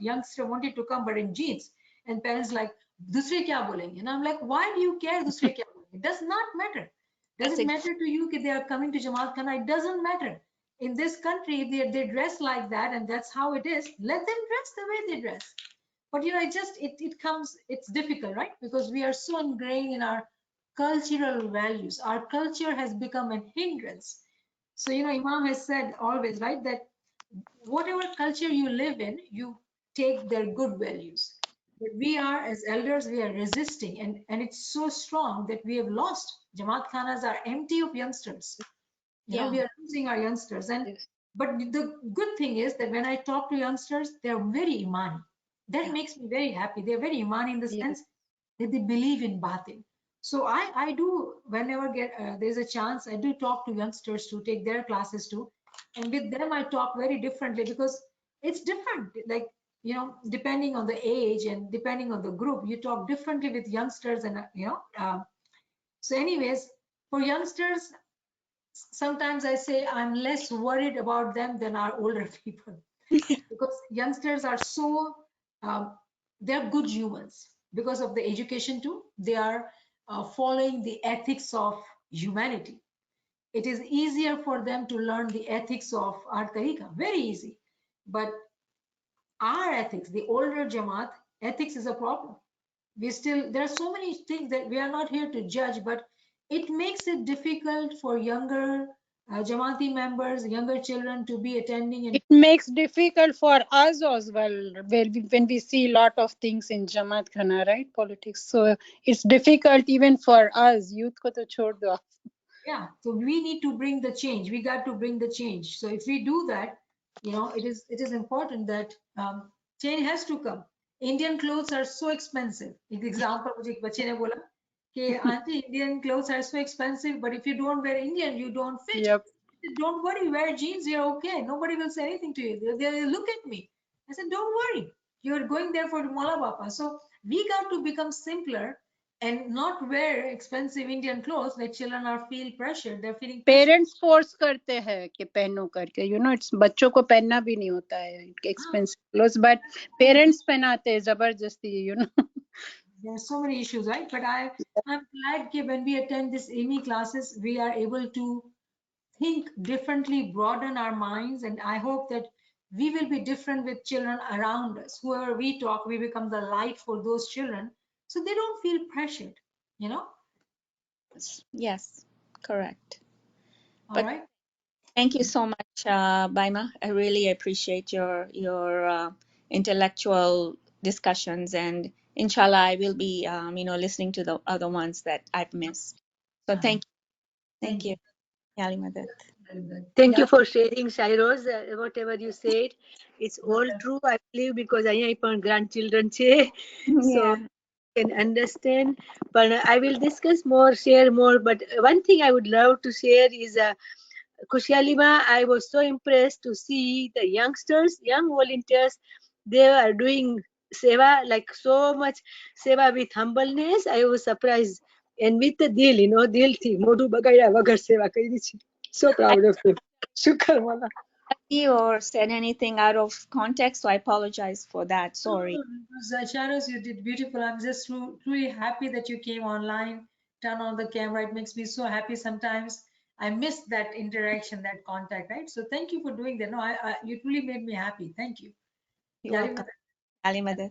youngster wanted to come but in jeans, and parents like dusre kya bolenge, and I'm like, why do you care dusre kya bolenge? It does not matter. Does That's it matter to you if they are coming to Jamaat Khana? It doesn't matter. In this country, if they dress like that and that's how it is, let them dress the way they dress. But it comes, it's difficult, right? Because we are so ingrained in our cultural values. Our culture has become a hindrance. So Imam has said always, right, that whatever culture you live in, you take their good values. But we are, as elders, we are resisting, and it's so strong that we have lost. Jamaat khanas are empty of youngsters. You know, Yeah. we are losing our youngsters. And Yes. but the good thing is that when I talk to youngsters, they are very imani. That Yeah. makes me very happy. They're very imani in the Yes. sense that they believe in batin. So I do, whenever there's a chance, I do talk to youngsters to take their classes too, and with them I talk very differently because it's different. Like, you know, depending on the age and depending on the group, you talk differently with youngsters, and so anyways, for youngsters, sometimes I say I'm less worried about them than our older people, because youngsters are so they're good humans because of the education too. They are following the ethics of humanity. It is easier for them to learn the ethics of our tariqa, very easy. But our ethics, the older Jamaat ethics, is a problem. We still, there are so many things that we are not here to judge, but it makes it difficult for younger Jamaati members, younger children to be attending. And It makes difficult for us as well when we see a lot of things in Jamaat Khana, right? Politics. So it's difficult even for us. Youth ko to chhod do. yeah, so we need to bring the change. We got to bring the change. So if we do that, you know, it is important that change has to come. Indian clothes are so expensive. एक example मुझे एक बच्चे ने बोला कि auntie, Indian clothes are so expensive, but if you don't wear Indian, you don't fit. Yep. I said, don't worry, wear jeans, you're okay. Nobody will say anything to you. They'll look at me. I said, don't worry. You're going there for Mola Bapa. So we got to become simpler and not wear expensive Indian clothes where children are feel pressure. They're feeling pressure. Parents force करते हैं कि पहनो करके, you know, it's बच्चों को पहनना भी नहीं होता है एक्सपेंसिव क्लोथ्स, बट पेरेंट्स पहनाते हैं जबरदस्ती, you know. There are so many issues, right? But I'm glad that when we attend this AMI classes, we are able to think differently, broaden our minds, and I hope that we will be different with children around us. Whoever we talk, we become the light for those children, so they don't feel pressured. You know. Yes, correct. All But right. thank you so much, Baima. I really appreciate your intellectual discussions, and inshallah, I will be listening to the other ones that I've missed. So thank you, Yalimadat. Very good. Thank Yeah. you for sharing, Shairoz. Whatever you said, it's all true, I believe, because I have grandchildren, so Yeah. can understand. But I will discuss more, share more. But one thing I would love to share is Kushalima. I was so impressed to see the youngsters, young volunteers. They are doing seva, like so much seva with humbleness. I was surprised. And with the deal, deal thi, modu bagaya vagar seva kairi chi. So proud of them. Shukar mala. Or said anything out of context, so I apologize for that. Sorry. Sharos, you did beautiful. I'm just truly happy that you came online, turn on the camera. It makes me so happy sometimes. I miss that interaction, that contact, right? So thank you for doing that. No, you truly made me happy. Thank you. You're welcome, Yalimadat.